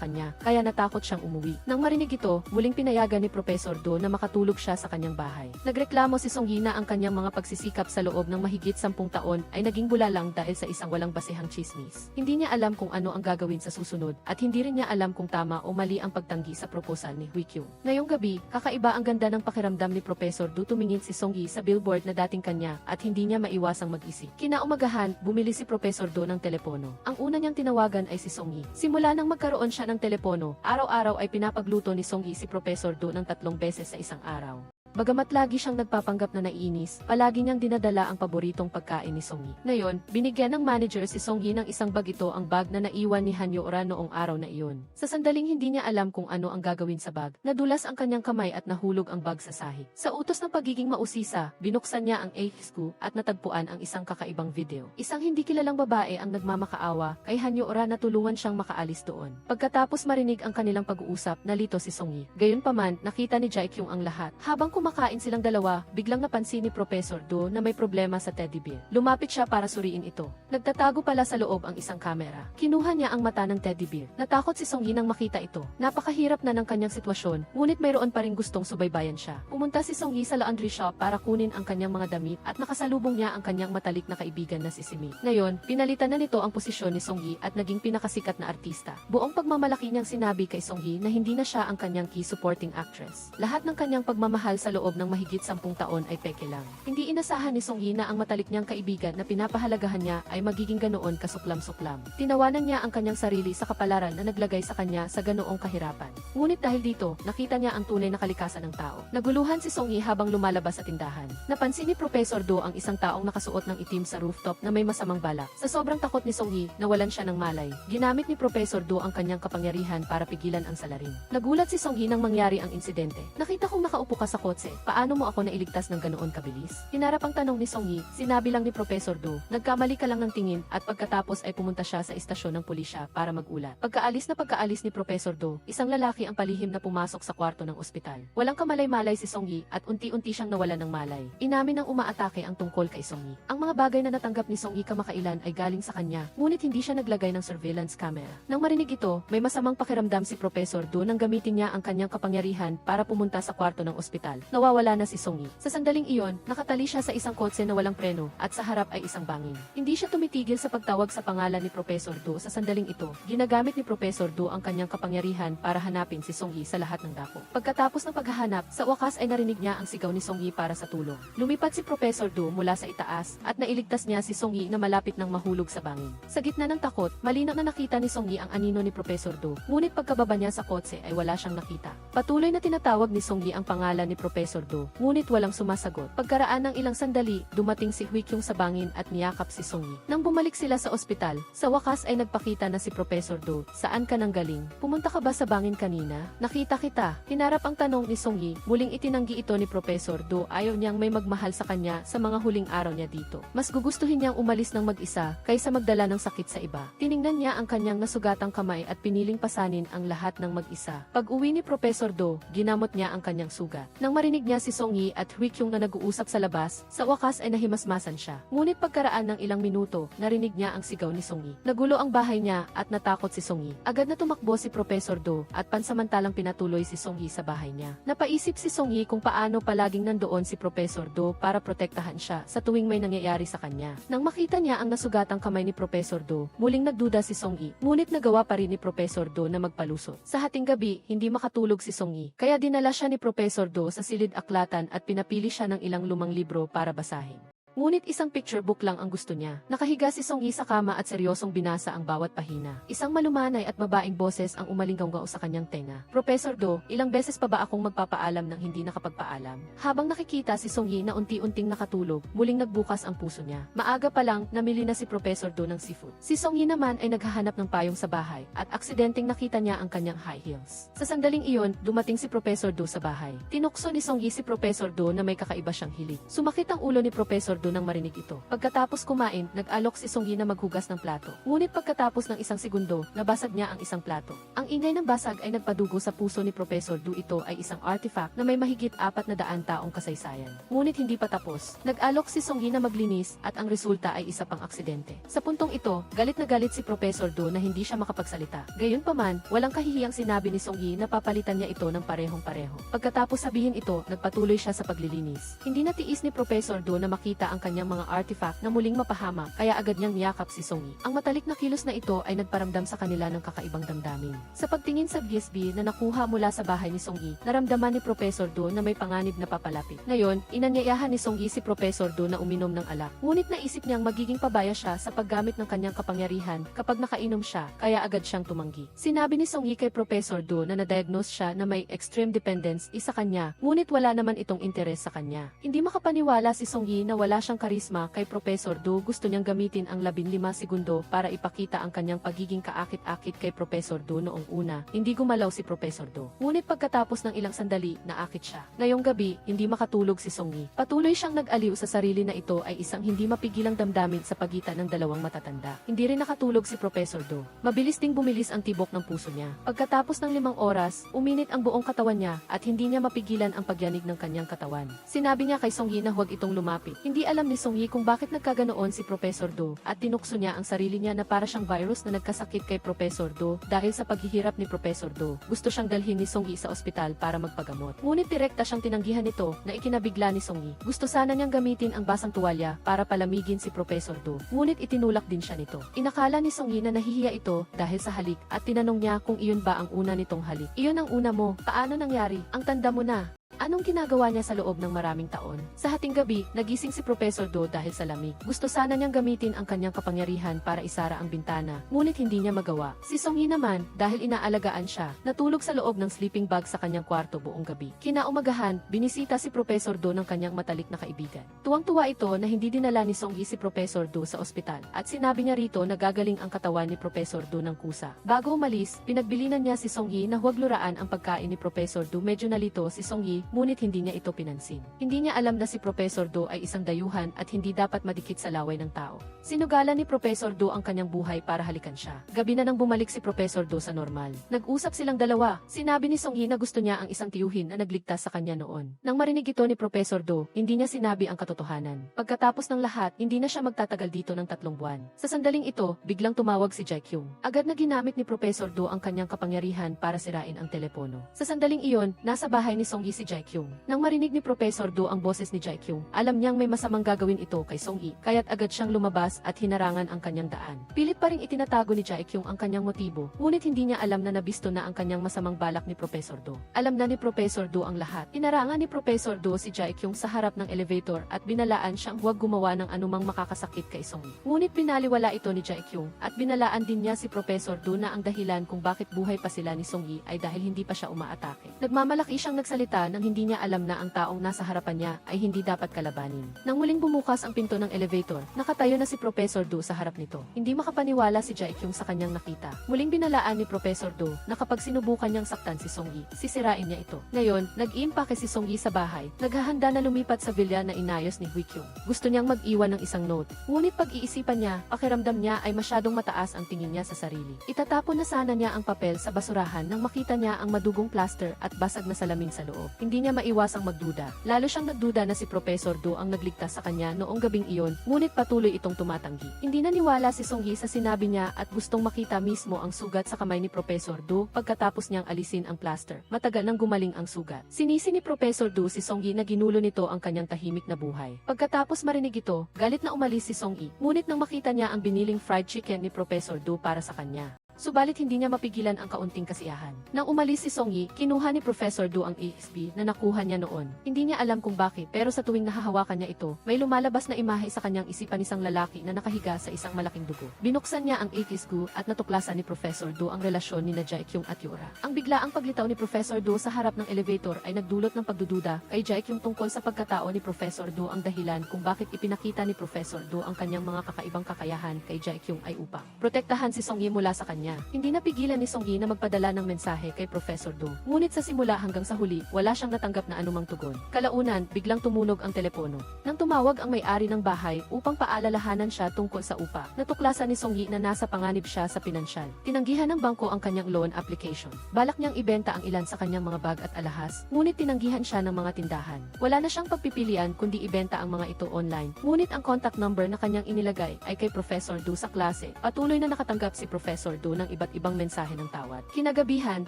kanya, kaya natakot siyang umuwi. Nang marinig ito, muling pinayagan ni Professor Do na makatulog siya sa kanyang bahay. Nagreklamo si Song-yi na ang kanyang mga pagsisikap sa loob ng mahigit 10 taon ay naging bulalang dahil sa isang walang basehang chismis. Hindi niya alam kung ano ang gagawin sa susunod at hindi rin niya alam kung tama o mali ang pagtanggi sa proposal ni Hui-kyu. Ngayong gabi, kakaiba ang ganda ng pakiramdam ni Professor Do tumingin si Song-yi sa billboard na dating kanya at hindi niya maiwasang mag-isip. Kinaumagahan, bumili si Professor Do ng telepono. Ang una niyang tinawagan ay si Song-yi. Simula nang magkaroon siya ng telepono, araw-araw ay pinapagluto ni Song-yi si Professor Do ng 3 beses sa isang araw. Bagamat lagi siyang nagpapanggap na naiinis, palagi niyang dinadala ang paboritong pagkain ni Song-yi. Ngayon, binigyan ng manager si Song-yi ng isang bag. Ito ang bag na naiwan ni Hanyo-ora noong araw na iyon. Sa sandaling hindi niya alam kung ano ang gagawin sa bag, nadulas ang kanyang kamay at nahulog ang bag sa sahig. Sa utos ng pagiging mausisa, binuksan niya ang AFSCU at natagpuan ang isang kakaibang video. Isang hindi kilalang babae ang nagmamakaawa kay Hanyo-ora na tulungan siyang makaalis doon. Pagkatapos marinig ang kanilang pag-uusap, nalito si Song-yi. Gayunpaman, nakita ni Jae-kyung ang lahat. Habang kumakain silang dalawa, biglang napansin ni Professor Do na may problema sa teddy bear. Lumapit siya para suriin ito. Nagtatago pala sa loob ang isang kamera. Kinuha niya ang mata ng teddy bear. Natakot si Song-yi nang makita ito. Napakahirap na ng kanyang sitwasyon, ngunit mayroon pa ring gustong subaybayan siya. Pumunta si Song-yi sa laundry shop para kunin ang kanyang mga damit at nakasalubong niya ang kanyang matalik na kaibigan na si Simi. Ngayon, pinalitan na nito ang posisyon ni Song-yi at naging pinakasikat na artista. Buong pagmamalaki niyang sinabi kay Song-yi na hindi na siya ang kanyang key supporting actress. Lahat ng kanyang pagmamahal sa loob ng mahigit 10 taon ay peke lang. Hindi inasahan ni Song-yi na ang matalik niyang kaibigan na pinapahalagahan niya ay magiging ganoon kasuklam-suklam. Tinawanan niya ang kanyang sarili sa kapalaran na naglagay sa kanya sa ganoong kahirapan. Ngunit dahil dito, nakita niya ang tunay na kalikasan ng tao. Naguluhan si Song-yi habang lumalabas sa tindahan. Napansin ni Professor Do ang isang taong nakasuot ng itim sa rooftop na may masamang balak. Sa sobrang takot ni Song-yi, nawalan siya ng malay. Ginamit ni Professor Do ang kanyang kapangyarihan para pigilan ang salarin. Nagulat si Song-yi nang mangyari ang insidente. Nakita kong nakaupo ka sa kotse. Paano mo ako nailigtas ng ganoon kabilis? Hinarap ang tanong ni Song-yi, sinabi lang ni Professor Do, nagkamali ka lang ng tingin at pagkatapos ay pumunta siya sa istasyon ng pulisya para mag-ulat. Pagkaalis ni Professor Do, isang lalaki ang palihim na pumasok sa kwarto ng ospital. Walang kamalay-malay si Song-yi at unti-unti siyang nawalan ng malay. Inamin ng umaatake ang tungkol kay Song-yi. Ang mga bagay na natanggap ni Song-yi kamakailan ay galing sa kanya, ngunit hindi siya naglagay ng surveillance camera. Nang marinig ito, may masamang pakiramdam si Professor Do nang gamitin niya ang kanyang kapangyarihan para pumunta sa kwarto ng ospital. Nawawala na si Song-yi. Sa sandaling iyon, nakatali siya sa isang kotse na walang preno at sa harap ay isang bangin. Hindi siya tumitigil sa pagtawag sa pangalan ni Professor Do. Sa sandaling ito, ginagamit ni Professor Do ang kanyang kapangyarihan para hanapin si Song-yi sa lahat ng dako. Pagkatapos ng paghahanap, sa wakas ay narinig niya ang sigaw ni Song-yi para sa tulong. Lumipat si Professor Do mula sa itaas at nailigtas niya si Song-yi na malapit ng mahulog sa bangin. Sa gitna ng takot, malinaw na nakita ni Song-yi ang anino ni Professor Do. Ngunit pagkababa niya sa kotse ay wala siyang nakita. Patuloy na tinatawag ni Song-yi ang pangalan ni Professor Do. Ngunit walang sumasagot. Pagkaraan ng ilang sandali, dumating si Hui-kyung sa bangin at niyakap si Song-yi. Nang bumalik sila sa ospital, sa wakas ay nagpakita na si Professor Do. Saan ka nang galing? Pumunta ka ba sa bangin kanina? Nakita kita. Hinarap ang tanong ni Song-yi. Muling itinanggi ito ni Professor Do. Ayaw niyang may magmahal sa kanya sa mga huling araw niya dito. Mas gugustuhin niyang umalis ng mag-isa kaysa magdala ng sakit sa iba. Tiningnan niya ang kanyang nasugatang kamay at piniling pasanin ang lahat ng mag-isa. Pag-uwi ni Professor Do, ginamot niya ang kanyang sugat. Nang marinig niya si Song-yi at Hui-kyung na nag-uusap sa labas, sa wakas ay nahimasmasan siya. Ngunit pagkaraan ng ilang minuto, narinig niya ang sigaw ni Song-yi. Nagulo ang bahay niya at natakot si Song-yi. Agad na tumakbo si Professor Do at pansamantalang pinatuloy si Song-yi sa bahay niya. Napaisip si Song-yi kung paano palaging nandoon si Professor Do para protektahan siya sa tuwing may nangyayari sa kanya. Nang makita niya ang nasugatang kamay ni Professor Do, muling nagduda si Song-yi. Ngunit nagawa pa rin ni Professor Do na magpalusot. Sa hating gabi, hindi makatulog si Song-yi. Kaya dinala siya ni Professor Do sa silid aklatan at pinapili siya ng ilang lumang libro para basahin. Ngunit isang picture book lang ang gusto niya. Nakahiga si Song-yi sa kama at seryosong binasa ang bawat pahina. Isang malumanay at babaeng boses ang umalinggaw sa kanyang tenga. Professor Do, ilang beses pa ba akong magpapaalam ng hindi nakapagpaalam? Habang nakikita si Song-yi na unti-unting nakatulog, muling nagbukas ang puso niya. Maaga pa lang, namili na si Professor Do ng seafood. Si Song-yi naman ay naghahanap ng payong sa bahay at aksidenteng nakita niya ang kanyang high heels. Sa sandaling iyon, dumating si Professor Do sa bahay. Tinukso ni Song-yi si Professor Do na may kakaiba siyang hilig. Sumakit ang ulo ni Professor Do nang marinig ito. Pagkatapos kumain, nag-alok si Song Yi na maghugas ng plato. Ngunit pagkatapos ng isang segundo, nabasag niya ang isang plato. Ang ingay ng basag ay nagpadugo sa puso ni Professor Do. Ito ay isang artifact na may mahigit 400 taong kasaysayan. Ngunit hindi pa tapos. Nag-alok si Song Yi na maglinis at ang resulta ay isa pang aksidente. Sa puntong ito, galit na galit si Professor Do na hindi siya makapagsalita. Gayunpaman, walang kahihiyang sinabi ni Song Yi na papalitan niya ito ng parehong-pareho. Pagkatapos sabihin ito, nagpatuloy siya sa paglilinis. Hindi natiis ni Professor Do na makita ang kanyang mga artifact na muling mapahamak, kaya agad niyang niyakap si Song Yi. Ang matalik na kilos na ito ay nagparamdam sa kanila ng kakaibang damdamin. Sa pagtingin sa BSB na nakuha mula sa bahay ni Song Yi, naramdaman ni Professor Do na may panganib na papalapit. Ngayon, inanyayahan ni Song Yi si Professor Do na uminom ng alak. Ngunit naisip niyang magiging pabaya siya sa paggamit ng kanyang kapangyarihan kapag nakainom siya, kaya agad siyang tumanggi. Sinabi ni Song Yi kay Professor Do na na-diagnose siya na may extreme dependence sa kanya, ngunit wala naman itong interes sa kanya. Hindi makapaniwala si Song Yi na wala siyang karisma kay Professor Do. Gusto niyang gamitin ang 15 segundo para ipakita ang kanyang pagiging kaakit-akit kay Professor Do noong una. Hindi gumalaw si Professor Do. Ngunit pagkatapos ng ilang sandali, naakit siya. Ngayong gabi, hindi makatulog si Song Yi. Patuloy siyang nag-aliw sa sarili na ito ay isang hindi mapigilang damdamin sa pagitan ng dalawang matatanda. Hindi rin nakatulog si Professor Do. Mabilis ding bumilis ang tibok ng puso niya. Pagkatapos ng 5 oras, uminit ang buong katawan niya at hindi niya mapigilan ang pagyanig ng kanyang katawan. Sinabi niya kay Song Yi na huwag itong lumapit. Hindi alam ni Song Yi kung bakit nagkaganoon si Professor Do at tinukso niya ang sarili niya na para siyang virus na nagkasakit kay Professor Do dahil sa paghihirap ni Professor Do. Gusto siyang dalhin ni Song Yi sa ospital para magpagamot. Ngunit direkta siyang tinanggihan nito na ikinabigla ni Song Yi. Gusto sana niyang gamitin ang basang tuwalya para palamigin si Professor Do. Ngunit itinulak din siya nito. Inakala ni Song Yi na nahihiya ito dahil sa halik at tinanong niya kung iyon ba ang una nitong halik. Iyon ang una mo. Paano nangyari? Ang tanda mo na. Anong ginagawa niya sa loob ng maraming taon? Sa hating gabi, nagising si Professor Do dahil sa lamig. Gusto sana niyang gamitin ang kanyang kapangyarihan para isara ang bintana, ngunit hindi niya magawa. Si Song Yi naman, dahil inaalagaan siya, natulog sa loob ng sleeping bag sa kanyang kwarto buong gabi. Kinaumagahan, binisita si Professor Do ng kanyang matalik na kaibigan. Tuwang-tuwa ito na hindi dinala ni Song Yi si Professor Do sa ospital, at sinabi niya rito na gagaling ang katawan ni Professor Do ng kusa. Bago umalis, pinagbilinan niya si Song Yi na huwag luraan ang pagkain ni Professor Do. Medyo nalito si Song Yi, ngunit hindi niya ito pinansin. Hindi niya alam na si Professor Do ay isang dayuhan at hindi dapat madikit sa laway ng tao. Sinugalan ni Professor Do ang kanyang buhay para halikan siya. Gabi na nang bumalik si Professor Do sa normal. Nag-usap silang dalawa. Sinabi ni Song Yi na gusto niya ang isang tiyuhin na nagligtas sa kanya noon. Nang marinig ito ni Professor Do, hindi niya sinabi ang katotohanan. Pagkatapos ng lahat, hindi na siya magtatagal dito ng 3 buwan. Sa sandaling ito, biglang tumawag si Jae Kyung. Agad na ginamit ni Professor Do ang kanyang kapangyarihan para sirain ang telepono. Sa sandaling iyon, nasa bahay ni Song Yi si Jae Kyung. Nang marinig ni Professor Do ang boses ni Jae Kyung, alam niyang may masamang gagawin ito kay Song Yi, kaya't agad siyang lumabas at hinarangan ang kanyang daan. Pilit pa ring itinatago ni Jae Kyung ang kanyang motibo, ngunit hindi niya alam na nabisto na ang kanyang masamang balak ni Professor Do. Alam na ni Professor Do ang lahat. Hinarangan ni Professor Do si Jae Kyung sa harap ng elevator at binalaan siyang huwag gumawa ng anumang makakasakit kay Song Yi. Ngunit binaliwala ito ni Jae Kyung at binalaan din niya si Professor Do na ang dahilan kung bakit buhay pa sila ni Song Yi ay dahil hindi pa siya umaatake. Nagmamalaki siyang nagsalita nang hindi niya alam na ang taong nasa harapan niya ay hindi dapat kalabanin. Nang muling bumukas ang pinto ng elevator, nakatayo na si Professor Do sa harap nito. Hindi makapaniwala si Jae Kyung sa kanyang nakita. Muling binalaan ni Professor Do na kapag sinubukan niyang saktan si Song Yi, sisirain niya ito. Ngayon, nag-iimpake si Song Yi sa bahay. Naghahanda na lumipat sa villa na inayos ni Hui Kyung. Gusto niyang mag-iwan ng isang note. Ngunit pag-iisipan niya, pakiramdam niya ay masyadong mataas ang tingin niya sa sarili. Itatapon na sana niya ang papel sa basurahan nang makita niya ang madugong plaster at basag na salamin sa loob. Hindi niya maiwasang magduda. Lalo siyang nagduda na si Professor Do ang nagligtas sa kanya noong gabing iyon, ngunit patuloy itong tumatanggi. Hindi naniwala si Song Yi sa sinabi niya at gustong makita mismo ang sugat sa kamay ni Professor Do pagkatapos niyang alisin ang plaster. Matagal nang gumaling ang sugat. Sinisi ni Professor Do si Song Yi na ginulo nito ang kanyang tahimik na buhay. Pagkatapos marinig ito, galit na umalis si Song Yi, ngunit nang makita niya ang biniling fried chicken ni Professor Do para sa kanya, subalit hindi niya mapigilan ang kaunting kasiyahan. Nang umalis si Song Yi, kinuha ni Professor Do ang EXP na nakuha niya noon. Hindi niya alam kung bakit, pero sa tuwing nahahawakan niya ito, may lumalabas na imahe sa kanyang isipan isang lalaki na nakahiga sa isang malaking dugo. Binuksan niya ang EXP at natuklasan ni Professor Do ang relasyon ni Jae Kyung at Yura. Ang biglaang paglitaw ni Professor Do sa harap ng elevator ay nagdulot ng pagdududa kay Jae Kyung tungkol sa pagkatao ni Professor Do. Ang dahilan kung bakit ipinakita ni Professor Do ang kanyang mga kakaibang kakayahan kay Jae Kyung ay upang protektahan si Song Yi mula sa kanya. kanya. Hindi napigilan ni Song Yi na magpadala ng mensahe kay Professor Do. Ngunit sa simula hanggang sa huli, wala siyang natanggap na anumang tugon. Kalaunan, biglang tumunog ang telepono. Nang tumawag ang may-ari ng bahay upang paalalahanan siya tungkol sa upa, natuklasan ni Song Yi na nasa panganib siya sa pinansyal. Tinanggihan ng bangko ang kanyang loan application. Balak niyang ibenta ang ilan sa kanyang mga bag at alahas, ngunit tinanggihan siya ng mga tindahan. Wala na siyang pagpipilian kundi ibenta ang mga ito online. Ngunit ang contact number na kanyang inilagay ay kay Professor Do sa klase. Patuloy na nakatanggap si Professor Do ng iba't ibang mensahe ng tawad. Kinagabihan,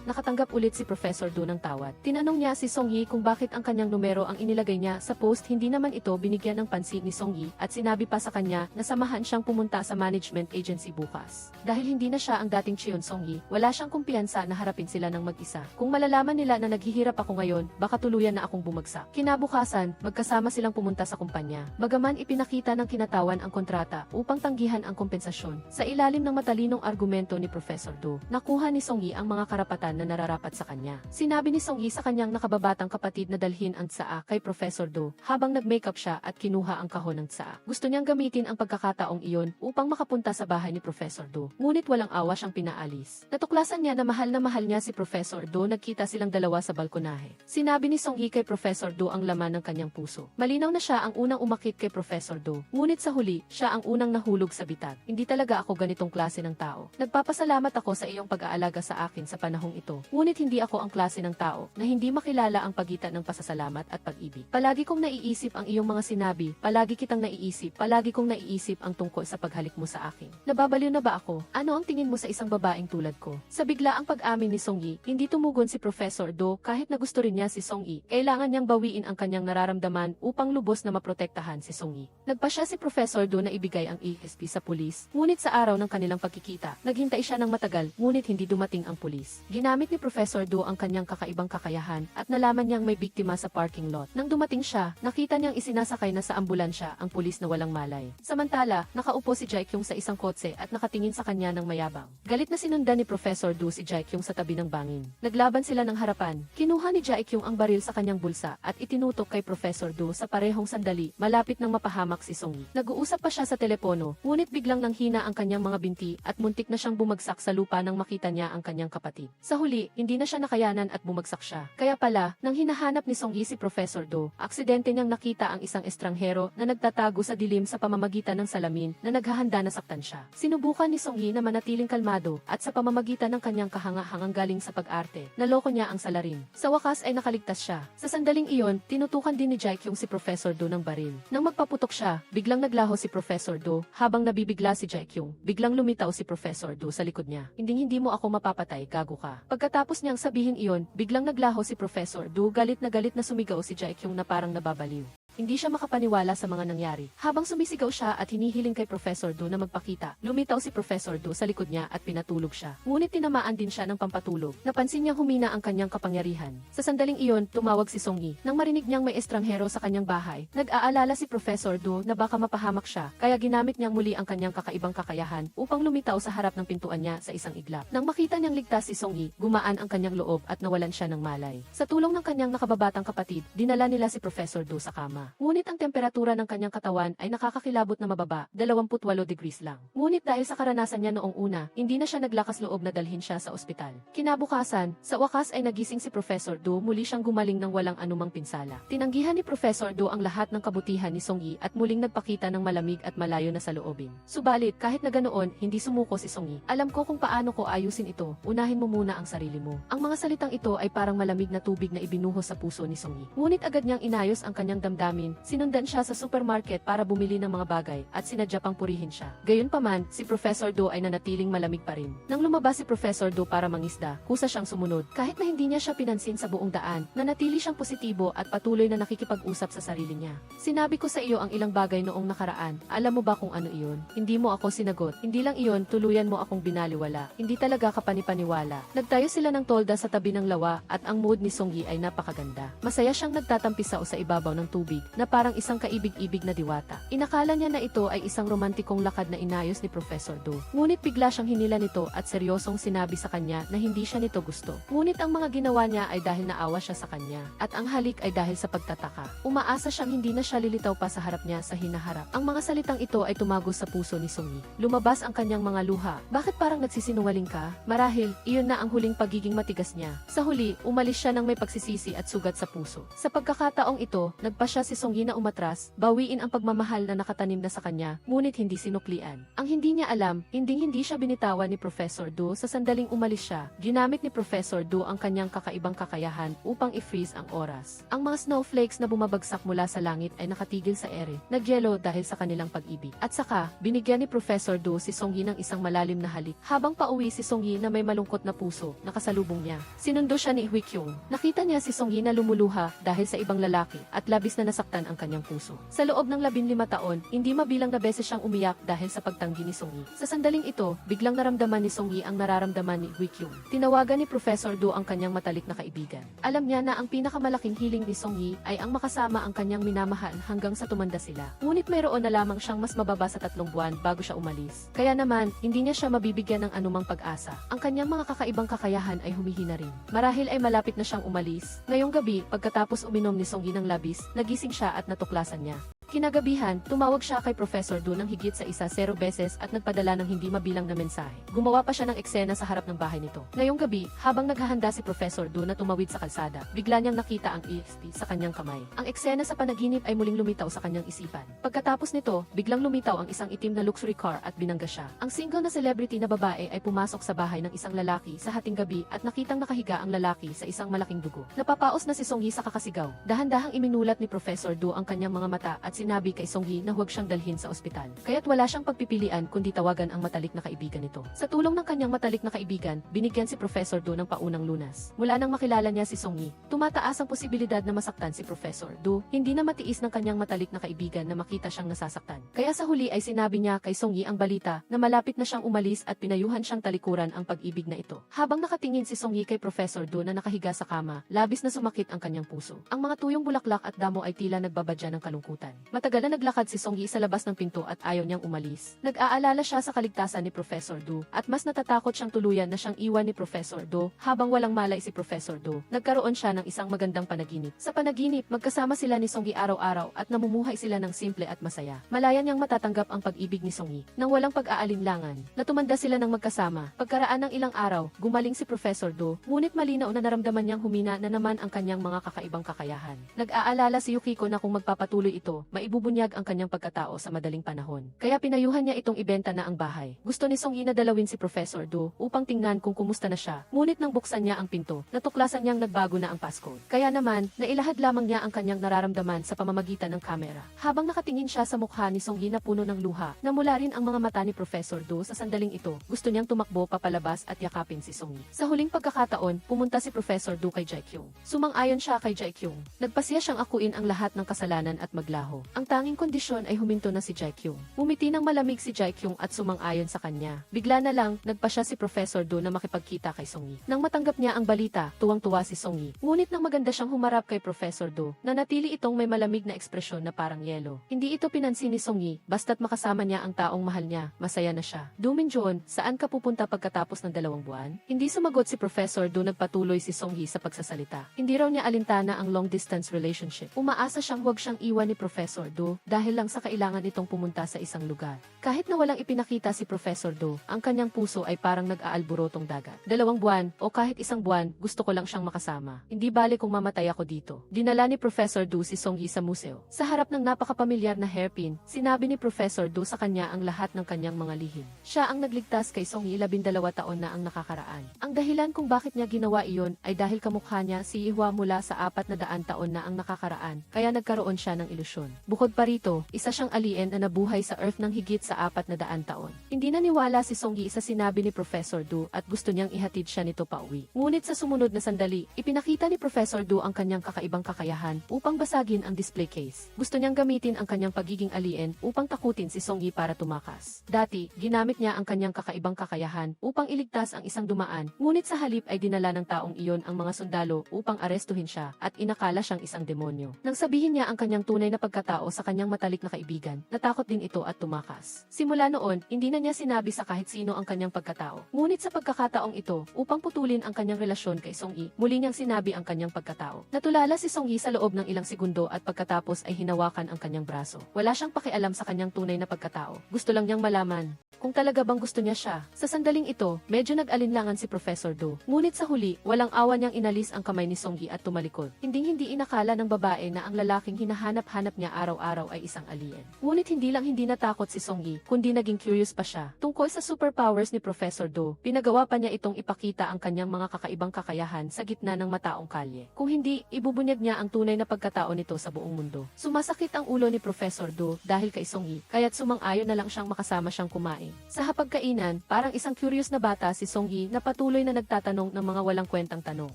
nakatanggap ulit si Professor Do ng tawad. Tinanong niya si Song Yi kung bakit ang kanyang numero ang inilagay niya sa post. Hindi naman ito binigyan ng pansin ni Song Yi at sinabi pa sa kanya na samahan siyang pumunta sa management agency bukas. Dahil hindi na siya ang dating Cheon Song Yi, wala siyang kumpiyansa na harapin sila ng mag-isa. Kung malalaman nila na naghihirap ako ngayon, baka tuluyan na akong bumagsak. Kinabukasan, magkasama silang pumunta sa kumpanya. Bagaman ipinakita ng kinatawan ang kontrata upang tanggihan ang kompensasyon, sa ilalim ng matalinong argumento ni Professor Do, nakuha ni Song Yi ang mga karapatan na nararapat sa kanya. Sinabi ni Song Yi sa kanyang nakababatang kapatid na dalhin ang tsaa kay Professor Do habang nag-makeup siya at kinuha ang kahon ng tsaa. Gusto niyang gamitin ang pagkakataong iyon upang makapunta sa bahay ni Professor Do, ngunit walang awa siyang pinaalis. Natuklasan niya na mahal niya si Professor Do. Nagkita silang dalawa sa balkonahe. Sinabi ni Song Yi kay Professor Do ang laman ng kanyang puso. Malinaw na siya ang unang umakit kay Professor Do, ngunit sa huli, siya ang unang nahulog sa bitag. Hindi talaga ako ganitong klase ng tao. Nagpapasalamat ako sa iyong pag-aalaga sa akin sa panahong ito, ngunit hindi ako ang klase ng tao na hindi makilala ang pagitan ng pasasalamat at pag-ibig. Palagi kong naiisip ang iyong mga sinabi, palagi kitang naiisip, palagi kong naiisip ang tungkol sa paghalik mo sa akin. Nababaliw na ba ako? Ano ang tingin mo sa isang babaeng tulad ko? Sa biglaang pag-amin ni Song Yi, hindi tumugon si Professor Do kahit na gusto rin niya si Song Yi. Kailangan niyang bawiin ang kanyang nararamdaman upang lubos na maprotektahan si Song Yi. Nagpa siya si Professor Do na ibigay ang ESP sa pulis, ngunit sa araw ng kanilang pagkikita, naghintay siya ng matagal, ngunit hindi dumating ang pulis. Ginamit ni Professor Do ang kanyang kakaibang kakayahan at nalaman niyang may biktima sa parking lot. Nang dumating siya, nakita niyang isinasakay na sa ambulansya ang pulis na walang malay. Samantala, nakaupo si Jae-kyung sa isang kotse at nakatingin sa kanya ng mayabang. Galit na sinundan ni Professor Do si Jae-kyung sa tabi ng bangin. Naglaban sila ng harapan. Kinuha ni Jae-kyung ang baril sa kanyang bulsa at itinutok kay Professor Do sa parehong sandali, malapit nang mapahamak si Song Yi. Nag-uusap pa siya sa telepono, ngunit biglang nanghina ang kanyang mga binti at muntik na siyang bumagsak sa lupa nang makita niya ang kanyang kapatid. Sa huli, hindi na siya nakayanan at bumagsak siya. Kaya pala, nang hinahanap ni Song Yi si Professor Do, aksidente niyang nakita ang isang estranghero na nagtatago sa dilim sa pamamagitan ng salamin na naghahanda na saktan siya. Sinubukan ni Song Yi na manatiling kalmado at sa pamamagitan ng kanyang kahanga-hangang galing sa pag-arte, naloko niya ang salarin. Sa wakas ay nakaligtas siya. Sa sandaling iyon, tinutukan din ni Jae-kyung si Professor Do ng baril. Nang magpaputok siya, biglang naglaho si Professor Do. Habang nabibigla si Jae-kyung, biglang lumitaw si Professor Do sa likod niya. Hindi mo ako mapapatay, gago ka. Pagkatapos niyang sabihin iyon, biglang naglaho si Professor Do. Galit na sumigaw si Jae-kyung na parang nababaliw. Hindi siya makapaniwala sa mga nangyari. Habang sumisigaw siya at hinihiling kay Professor Do na magpakita, lumitaw si Professor Do sa likod niya at pinatulog siya. Ngunit tinamaan din siya ng pampatulog. Napansin niyang humina ang kanyang kapangyarihan. Sa sandaling iyon, tumawag si Song Yi. Nang marinig niyang may estranghero sa kanyang bahay, nag-aalala si Professor Do na baka mapahamak siya, kaya ginamit niyang muli ang kanyang kakaibang kakayahan upang lumitaw sa harap ng pintuan niya sa isang iglap. Nang makita niyang ligtas si Song Yi, gumaan ang kanyang loob at nawalan siya ng malay. Sa tulong ng kanyang nakababatang kapatid, dinala nila si Professor Do sa kama. Ngunit ang temperatura ng kanyang katawan ay nakakakilabot na mababa, 28 degrees lang. Ngunit dahil sa karanasan niya noong una, hindi na siya naglakas loob na dalhin siya sa ospital. Kinabukasan, sa wakas ay nagising si Professor Do, muli siyang gumaling ng walang anumang pinsala. Tinanggihan ni Professor Do ang lahat ng kabutihan ni Song Yi at muling nagpakita ng malamig at malayo na saloobin. Subalit, kahit na ganoon, hindi sumuko si Song Yi. Alam ko kung paano ko ayusin ito, unahin mo muna ang sarili mo. Ang mga salitang ito ay parang malamig na tubig na ibinuhos sa puso ni Song Yi. Ngunit agad niyang inayos ang kanyang damdamin. Sinundan siya sa supermarket para bumili ng mga bagay at sinadya pang purihin siya. Gayunpaman, si Professor Do ay nanatiling malamig pa rin. Nang lumabas si Professor Do para mangisda, kusa siyang sumunod. Kahit na hindi niya siya pinansin sa buong daan, nanatili siyang positibo at patuloy na nakikipag-usap sa sarili niya. Sinabi ko sa iyo ang ilang bagay noong nakaraan. Alam mo ba kung ano iyon? Hindi mo ako sinagot. Hindi lang iyon, tuluyan mo akong binaliwala. Hindi talaga ka panipaniwala. Nagtayo sila ng tolda sa tabi ng lawa at ang mood ni Song Yi ay napakaganda. Masaya siyang nagtatampisaw sa ibabaw ng tubig na parang isang kaibig-ibig na diwata. Inakala niya na ito ay isang romantikong lakad na inayos ni Professor Do. Ngunit bigla siyang hinila nito at seryosong sinabi sa kanya na hindi siya nito gusto. Ngunit ang mga ginawa niya ay dahil naawa siya sa kanya. At ang halik ay dahil sa pagtataka. Umaasa siyang hindi na siya lilitaw pa sa harap niya sa hinaharap. Ang mga salitang ito ay tumagos sa puso ni Song Yi. Lumabas ang kanyang mga luha. Bakit parang nagsisinungaling ka? Marahil, iyon na ang huling pagiging matigas niya. Sa huli, umalis siya ng may pagsisisi at sugat sa puso. Sa pagkakataong ito, nagpa siya si Song Yi na umatras, bawiin ang pagmamahal na nakatanim na sa kanya, ngunit hindi sinuklian. Ang hindi niya alam, hindi siya binitawan ni Professor Do sa sandaling umalis siya. Ginamit ni Professor Do ang kanyang kakaibang kakayahan upang i-freeze ang oras. Ang mga snowflakes na bumabagsak mula sa langit ay nakatigil sa ere, nagyelo dahil sa kanilang pag-ibig. At saka, binigyan ni Professor Do si Song Yi ng isang malalim na halik. Habang pauwi si Song Yi na may malungkot na puso, nakasalubong niya. Sinundo siya ni Hui Kyung. Nakita niya si Song Yi na lumuluha dahil sa ibang lalaki at labis na nasaktan ang kanyang puso. Sa loob ng 15 taon, hindi mabilang na beses siyang umiyak dahil sa pagtanggi ni Song Yi. Sa sandaling ito, biglang naramdaman ni Song Yi ang nararamdaman ni Hui Kyung. Tinawagan ni Professor Do ang kanyang matalik na kaibigan. Alam niya na ang pinakamalaking hiling ni Song Yi ay ang makasama ang kanyang minamahal hanggang sa tumanda sila. Ngunit mayroon na lamang siyang mas mababa sa 3 buwan bago siya umalis. Kaya naman, hindi niya siya mabibigyan ng anumang pag-asa. Ang kanyang mga kakaibang kakayahan ay humihina rin. Marahil ay malapit na siyang umalis. Ngayong gabi, pagkatapos uminom ni Song Yi ng labis, nagising siya at natuklasan niya. Kinagabihan, tumawag siya kay Professor Do ng higit sa 0 beses at nagpadala ng hindi mabilang na mensahe. Gumawa pa siya ng eksena sa harap ng bahay nito. Ngayong gabi, habang naghahanda si Professor Do na tumawid sa kalsada, bigla niyang nakita ang EXP sa kanyang kamay. Ang eksena sa panaginip ay muling lumitaw sa kanyang isipan. Pagkatapos nito, biglang lumitaw ang isang itim na luxury car at binangga siya. Ang single na celebrity na babae ay pumasok sa bahay ng isang lalaki sa hating gabi at nakitang nakahiga ang lalaki sa isang malaking dugo. Napapaos na si Song Yi sa kakasigaw. Dahan-dahang iminulat ni Professor Do ang kanyang mga mata at sinabi kay Song Yi na huwag siyang dalhin sa ospital. Kaya't wala siyang pagpipilian kundi tawagan ang matalik na kaibigan nito. Sa tulong ng kanyang matalik na kaibigan, binigyan si Professor Do ng paunang lunas. Mula nang makilala niya si Song Yi, tumataas ang posibilidad na masaktan si Professor Do. Hindi na matiis ng kanyang matalik na kaibigan na makita siyang nasasaktan. Kaya sa huli ay sinabi niya kay Song Yi ang balita na malapit na siyang umalis at pinayuhan siyang talikuran ang pag-ibig na ito. Habang nakatingin si Song Yi kay Professor Do na nakahiga sa kama, labis na sumakit ang kanyang puso. Ang mga tuyong bulaklak at damo ay tila nagbabadya ng kalungkutan. Matagal na naglakad si Song Yi sa labas ng pinto at ayaw niyang umalis. Nag-aalala siya sa kaligtasan ni Professor Do at mas natatakot siyang tuluyan na siyang iwan ni Professor Do. Habang walang malay si Professor Do, nagkaroon siya ng isang magandang panaginip. Sa panaginip, magkasama sila ni Song Yi araw-araw at namumuhay sila ng simple at masaya. Malaya niyang matatanggap ang pag-ibig ni Song Yi nang walang pag-aalinlangan. Natumanda sila ng magkasama. Pagkaraan ng ilang araw, gumaling si Professor Do, ngunit malinaw na naramdaman niyang humina na naman ang kanyang mga kakaibang kakayahan. Nag-aalala si Yukiko na kung magpapatuloy ito, maibubunyag ang kanyang pagkatao sa madaling panahon. Kaya pinayuhan niya itong ibenta na ang bahay. Gusto ni Song Yi na dalawin si Professor Do upang tingnan kung kumusta na siya. Ngunit nang buksan niya ang pinto, natuklasan niyang nagbago na ang passcode. Kaya naman, nailahad lamang niya ang kanyang nararamdaman sa pamamagitan ng kamera. Habang nakatingin siya sa mukha ni Song Yi na puno ng luha, namula rin ang mga mata ni Professor Do sa sandaling ito. Gusto niyang tumakbo papalabas at yakapin si Song Yi. Sa huling pagkakataon, pumunta si Professor Do kay Jae Kyung. Sumang-ayon siya kay Jae Kyung. Nagpasiya siyang akuin ang lahat ng kasalanan at maglaho. Ang tanging kondisyon ay huminto na si Jae Kyung. Umiti ng malamig si Jae Kyung at sumang-ayon sa kanya. Bigla na lang, nagpa siya si Professor Do na makipagkita kay Song Yi. Nang matanggap niya ang balita, tuwang-tuwa si Song Yi. Ngunit nang maganda siyang humarap kay Professor Do, nanatili itong may malamig na ekspresyon na parang yelo. Hindi ito pinansin ni Song Yi, basta't makasama niya ang taong mahal niya, masaya na siya. Do Min-jon, saan ka pupunta pagkatapos ng 2 buwan? Hindi sumagot si Professor Do, nagpatuloy si Song Yi sa pagsasalita. Hindi raw niya alintana ang long-distance relationship. Umaasa siyang huwag siyang iwan ni Professor Do dahil lang sa kailangan itong pumunta sa isang lugar. Kahit na walang ipinakita si Professor Do, ang kanyang puso ay parang nag-aalborotong dagat. 2 buwan o kahit 1 buwan, gusto ko lang siyang makasama. Hindi bale kung mamatay ako dito. Dinala ni Professor Do si Song Yi sa museo. Sa harap ng napakapamilyar na hairpin, sinabi ni Professor Do sa kanya ang lahat ng kanyang mga lihim. Siya ang nagligtas kay Song Yi 12 taon na ang nakakaraan. Ang dahilan kung bakit niya ginawa iyon ay dahil kamukha niya si Yihua mula sa 400 taon na ang nakakaraan, kaya nagkaroon siya ng ilusyon. Bukod pa rito, isa siyang alien na nabuhay sa Earth ng higit sa 400 taon. Hindi naniwala si Song-yi sa sinabi ni Professor Du at gusto niyang ihatid siya nito pauwi. Ngunit sa sumunod na sandali, ipinakita ni Professor Du ang kanyang kakaibang kakayahan upang basagin ang display case. Gusto niyang gamitin ang kanyang pagiging alien upang takutin si Song-yi para tumakas. Dati, ginamit niya ang kanyang kakaibang kakayahan upang iligtas ang isang dumaan, ngunit sa halip ay dinala ng taong iyon ang mga sundalo upang arestuhin siya at inakala siyang isang demonyo. Nang sabihin niya ang kanyang tunay na pagkatao sa kanyang matalik na kaibigan, natakot din ito at tumakas. Simula noon, hindi na niya sinabi sa kahit sino ang kanyang pagkatao. Ngunit sa pagkakataong ito, upang putulin ang kanyang relasyon kay Song-yi, muli niyang sinabi ang kanyang pagkatao. Natulala si Song-yi sa loob ng ilang segundo at pagkatapos ay hinawakan ang kanyang braso. Wala siyang pakialam sa kanyang tunay na pagkatao. Gusto lang niyang malaman kung talaga bang gusto niya siya. Sa sandaling ito, medyo nag-alinlangan si Professor Du. Ngunit sa huli, walang awa niyang inalis ang kamay ni Song-yi at tumalikod. Hindi inakala ng babae na ang lalaking hinahanap-hanap niya araw-araw ay isang alien. Ngunit hindi natakot si Song-yi, kundi naging curious pa siya tungkol sa superpowers ni Professor Du. Pinagawa pa niya itong ipakita ang kanyang mga kakaibang kakayahan sa gitna ng mataong kalye. Kung hindi, ibubunyag niya ang tunay na pagkatao nito sa buong mundo. Sumasakit ang ulo ni Professor Du dahil kay Song-yi, kaya't sumang-ayon na lang siyang makasama siyang kumain. Sa hapagkainan, parang isang curious na bata si Song-yi na patuloy na nagtatanong ng mga walang kwentang tanong.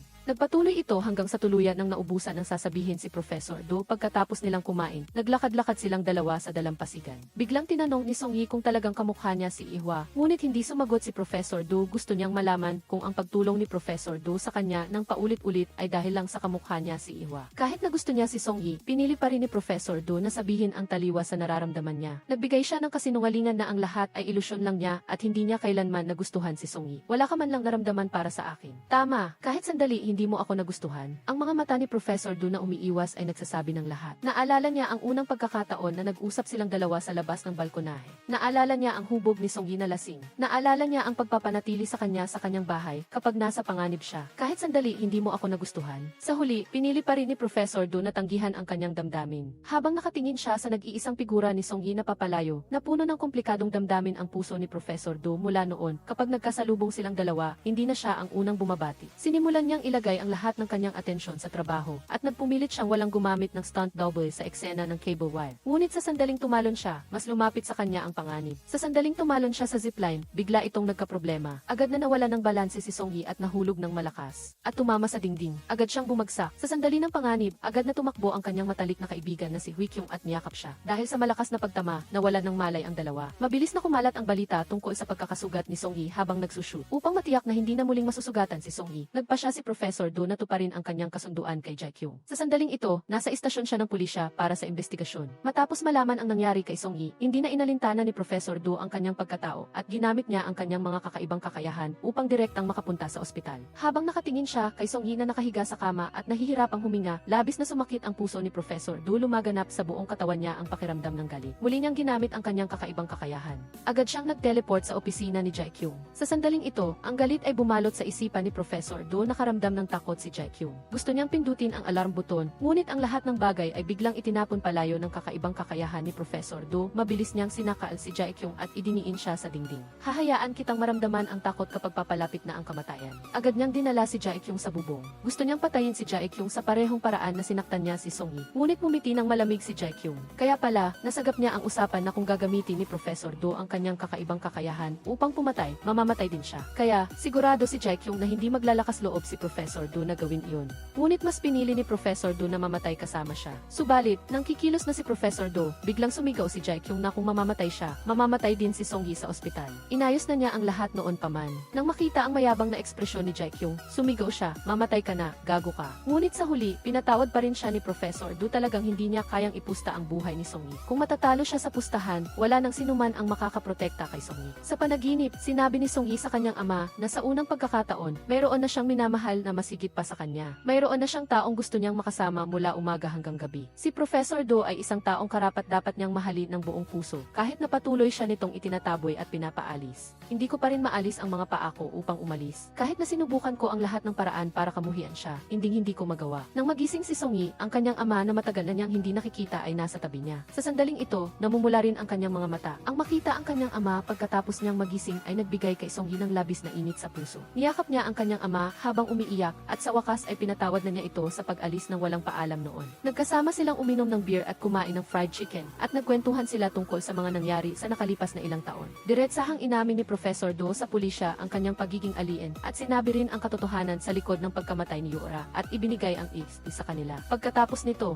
Nagpatuloy ito hanggang sa tuluyan ng naubusan ng sasabihin si Professor Du pagkatapos nilang kumain. Naglakad-lakad silang dalawa sa dalampasigan. Biglang tinanong ni Song-yi kung talagang kamukha niya si Ihwa, ngunit hindi sumagot si Professor Du. Gusto niyang malaman kung ang pagtulong ni Professor Du sa kanya ng paulit-ulit ay dahil lang sa kamukha niya si Ihwa. Kahit na gusto niya si Song-yi, pinili pa rin ni Professor Du na sabihin ang taliwas sa nararamdaman niya. Nagbigay siya ng kasinungalingan na ang lahat ay ilusyon lang niya at hindi niya kailanman nagustuhan si Song-yi. Wala ka man lang naramdaman para sa akin. Tama, kahit sandali hindi mo ako nagustuhan. Ang mga mata ni Professor Du na umiiwas ay nagsasabi ng lahat. Naalala niya ang unang pagkakataon na nag-usap silang dalawa sa labas ng balkonahe. Naalala niya ang hubog ni Song-yi na lasing. Naalala niya ang pagpapanatili sa kanyang bahay kapag nasa panganib siya. Kahit sandali hindi mo ako nagustuhan. Sa huli, pinili pa rin ni Professor Du na tanggihan ang kanyang damdamin. Habang nakatingin siya sa nag-iisang figura ni Song-yi na papalayo, napuno ng komplikadong damdamin ang puso ni Professor Du mula noon. Kapag nagkasalubong silang dalawa, hindi na siya ang unang bumabati. Sinimulan niyang ilagay ang lahat ng kanyang atensyon sa trabaho at nagpumilit siyang walang gumamit ng stunt double sa eksena ng cable wire. Ngunit sa sandaling tumalon siya, mas lumapit sa kanya ang panganib. Sa sandaling tumalon siya sa zipline, bigla itong nagkaproblema. Agad na nawala ng balanse si Song-yi at nahulog ng malakas at tumama sa dingding. Agad siyang bumagsak. Sa sandali ng panganib, agad na tumakbo ang kanyang matalik na kaibigan na si Hwi-kyung at niyakap siya. Dahil sa malakas na pagtama, nawalan ng malay ang dalawa. Mabilis na kumalat ang balita tungkol sa pagkakasugat ni Song-yi habang nagsushoot. Upang matiyak na hindi na muling masusugatan si Song-yi, nagpa siya si Professor Du na tuparin ang kanyang kasunduan kay Jae-kyung. Sa sandaling ito, nasa istasyon siya ng pulisya para sa investigasyon. Matapos malaman ang nangyari kay Song-yi, hindi na inalintana ni Professor Du ang kanyang pagkatao at ginamit niya ang kanyang mga kakaibang kakayahan upang direktang makapunta sa ospital. Habang nakatingin siya kay Song-yi na nakahiga sa kama at nahihirapang huminga, labis na sumakit ang puso ni Professor Du. Lumaganap sa buong katawan niya ang pakiramdam ng galit. Muli niyang ginamit ang kanyang kakaibang kakayahan. Agad siyang nag-teleport sa opisina ni Jae-kyung. Sa sandaling ito, ang galit ay bumalot sa isipan ni Professor Du. Nakaramdam ng takot si Jae-kyung. Gusto niyang pindutin ang alarm button, ngunit ang lahat ng bagay ay biglang itinapon palayo ng kakaibang kakayahan ni Professor Du. Mabilis niyang sinakaal si Jae-kyung at idiniin siya sa dingding. Hahayaan kitang maramdaman ang takot kapag papalapit na ang kamatayan. Agad niyang dinala si Jae-kyung sa bubong. Gusto niyang patayin si Jae-kyung sa parehong paraan na sinaktan niya si Song-yi. Ngunit bumiti ng malamig si Jae-kyung. Kaya pala, nasagap niya ang usapan na kung gagamitin ni Professor Du ang kanyang kakaibang kakayahan upang pumatay, mamamatay din siya. Kaya, sigurado si Jae-kyung na hindi maglalakas loob si Professor Du na gawin iyon. Ngunit mas pinili ni Professor Du na mamatay kasama siya. Subalit, nang kikilos na si Professor Du, biglang sumigaw si Jae-kyung na kung mamamatay siya, mamamatay din si Song-yi sa ospital. Inayos na niya ang lahat noon pa man. Nang makita ang mayabang na ekspresyon ni Jae-kyung, sumigaw siya, mamatay ka na, gago ka. Ngunit sa huli, pinatawad pa rin siya ni Professor Du. Talagang hindi niya kayang ipusta ang buhay ni Song-yi. Kung matatalo siya sa pustahan, wala nang sinuman ang makakaprotekta kay Song-yi. Sa panaginip, sinabi ni Song-yi sa kanyang ama na sa unang pagkakataon, mayroon na siyang minamahal na masigit pa sa kanya. Mayroon na siyang taong gusto niyang makasama mula umaga hanggang gabi. Si Professor Du ay isang taong karapat-dapat niyang mahalin ng buong puso. Kahit na patuloy siya nitong itinataboy at pinapaalis, hindi ko pa rin maalis ang mga paa ko upang umalis. Kahit na sinubukan ko ang lahat ng paraan para kamuhian siya, hindi ko magawa. Nang magising si Song-yi, ang kanyang ama na matagal na niyang hindi nakikita ay nasa tabi niya. Sa sandaling ito, namumula rin ang kanyang mga mata. Ang makita ang kanyang ama pagkatapos niyang magising ay nagbigay kay Song-yi ng labis na init sa puso. Niyakap niya ang kanyang ama habang umiiyak umiyak at sa wakas ay pinatawad na niya ito sa pag-alis ng walang paalam noon. Nagkasama silang uminom ng beer at kumain ng fried chicken at nagkwentuhan sila tungkol sa mga nangyari sa nakalipas na ilang taon. Diretsahang inamin ni Professor Do sa pulisya ang kanyang pagiging alien at sinabi rin ang katotohanan sa likod ng pagkamatay ni Yura at ibinigay ang XP sa kanila. Pagkatapos nito,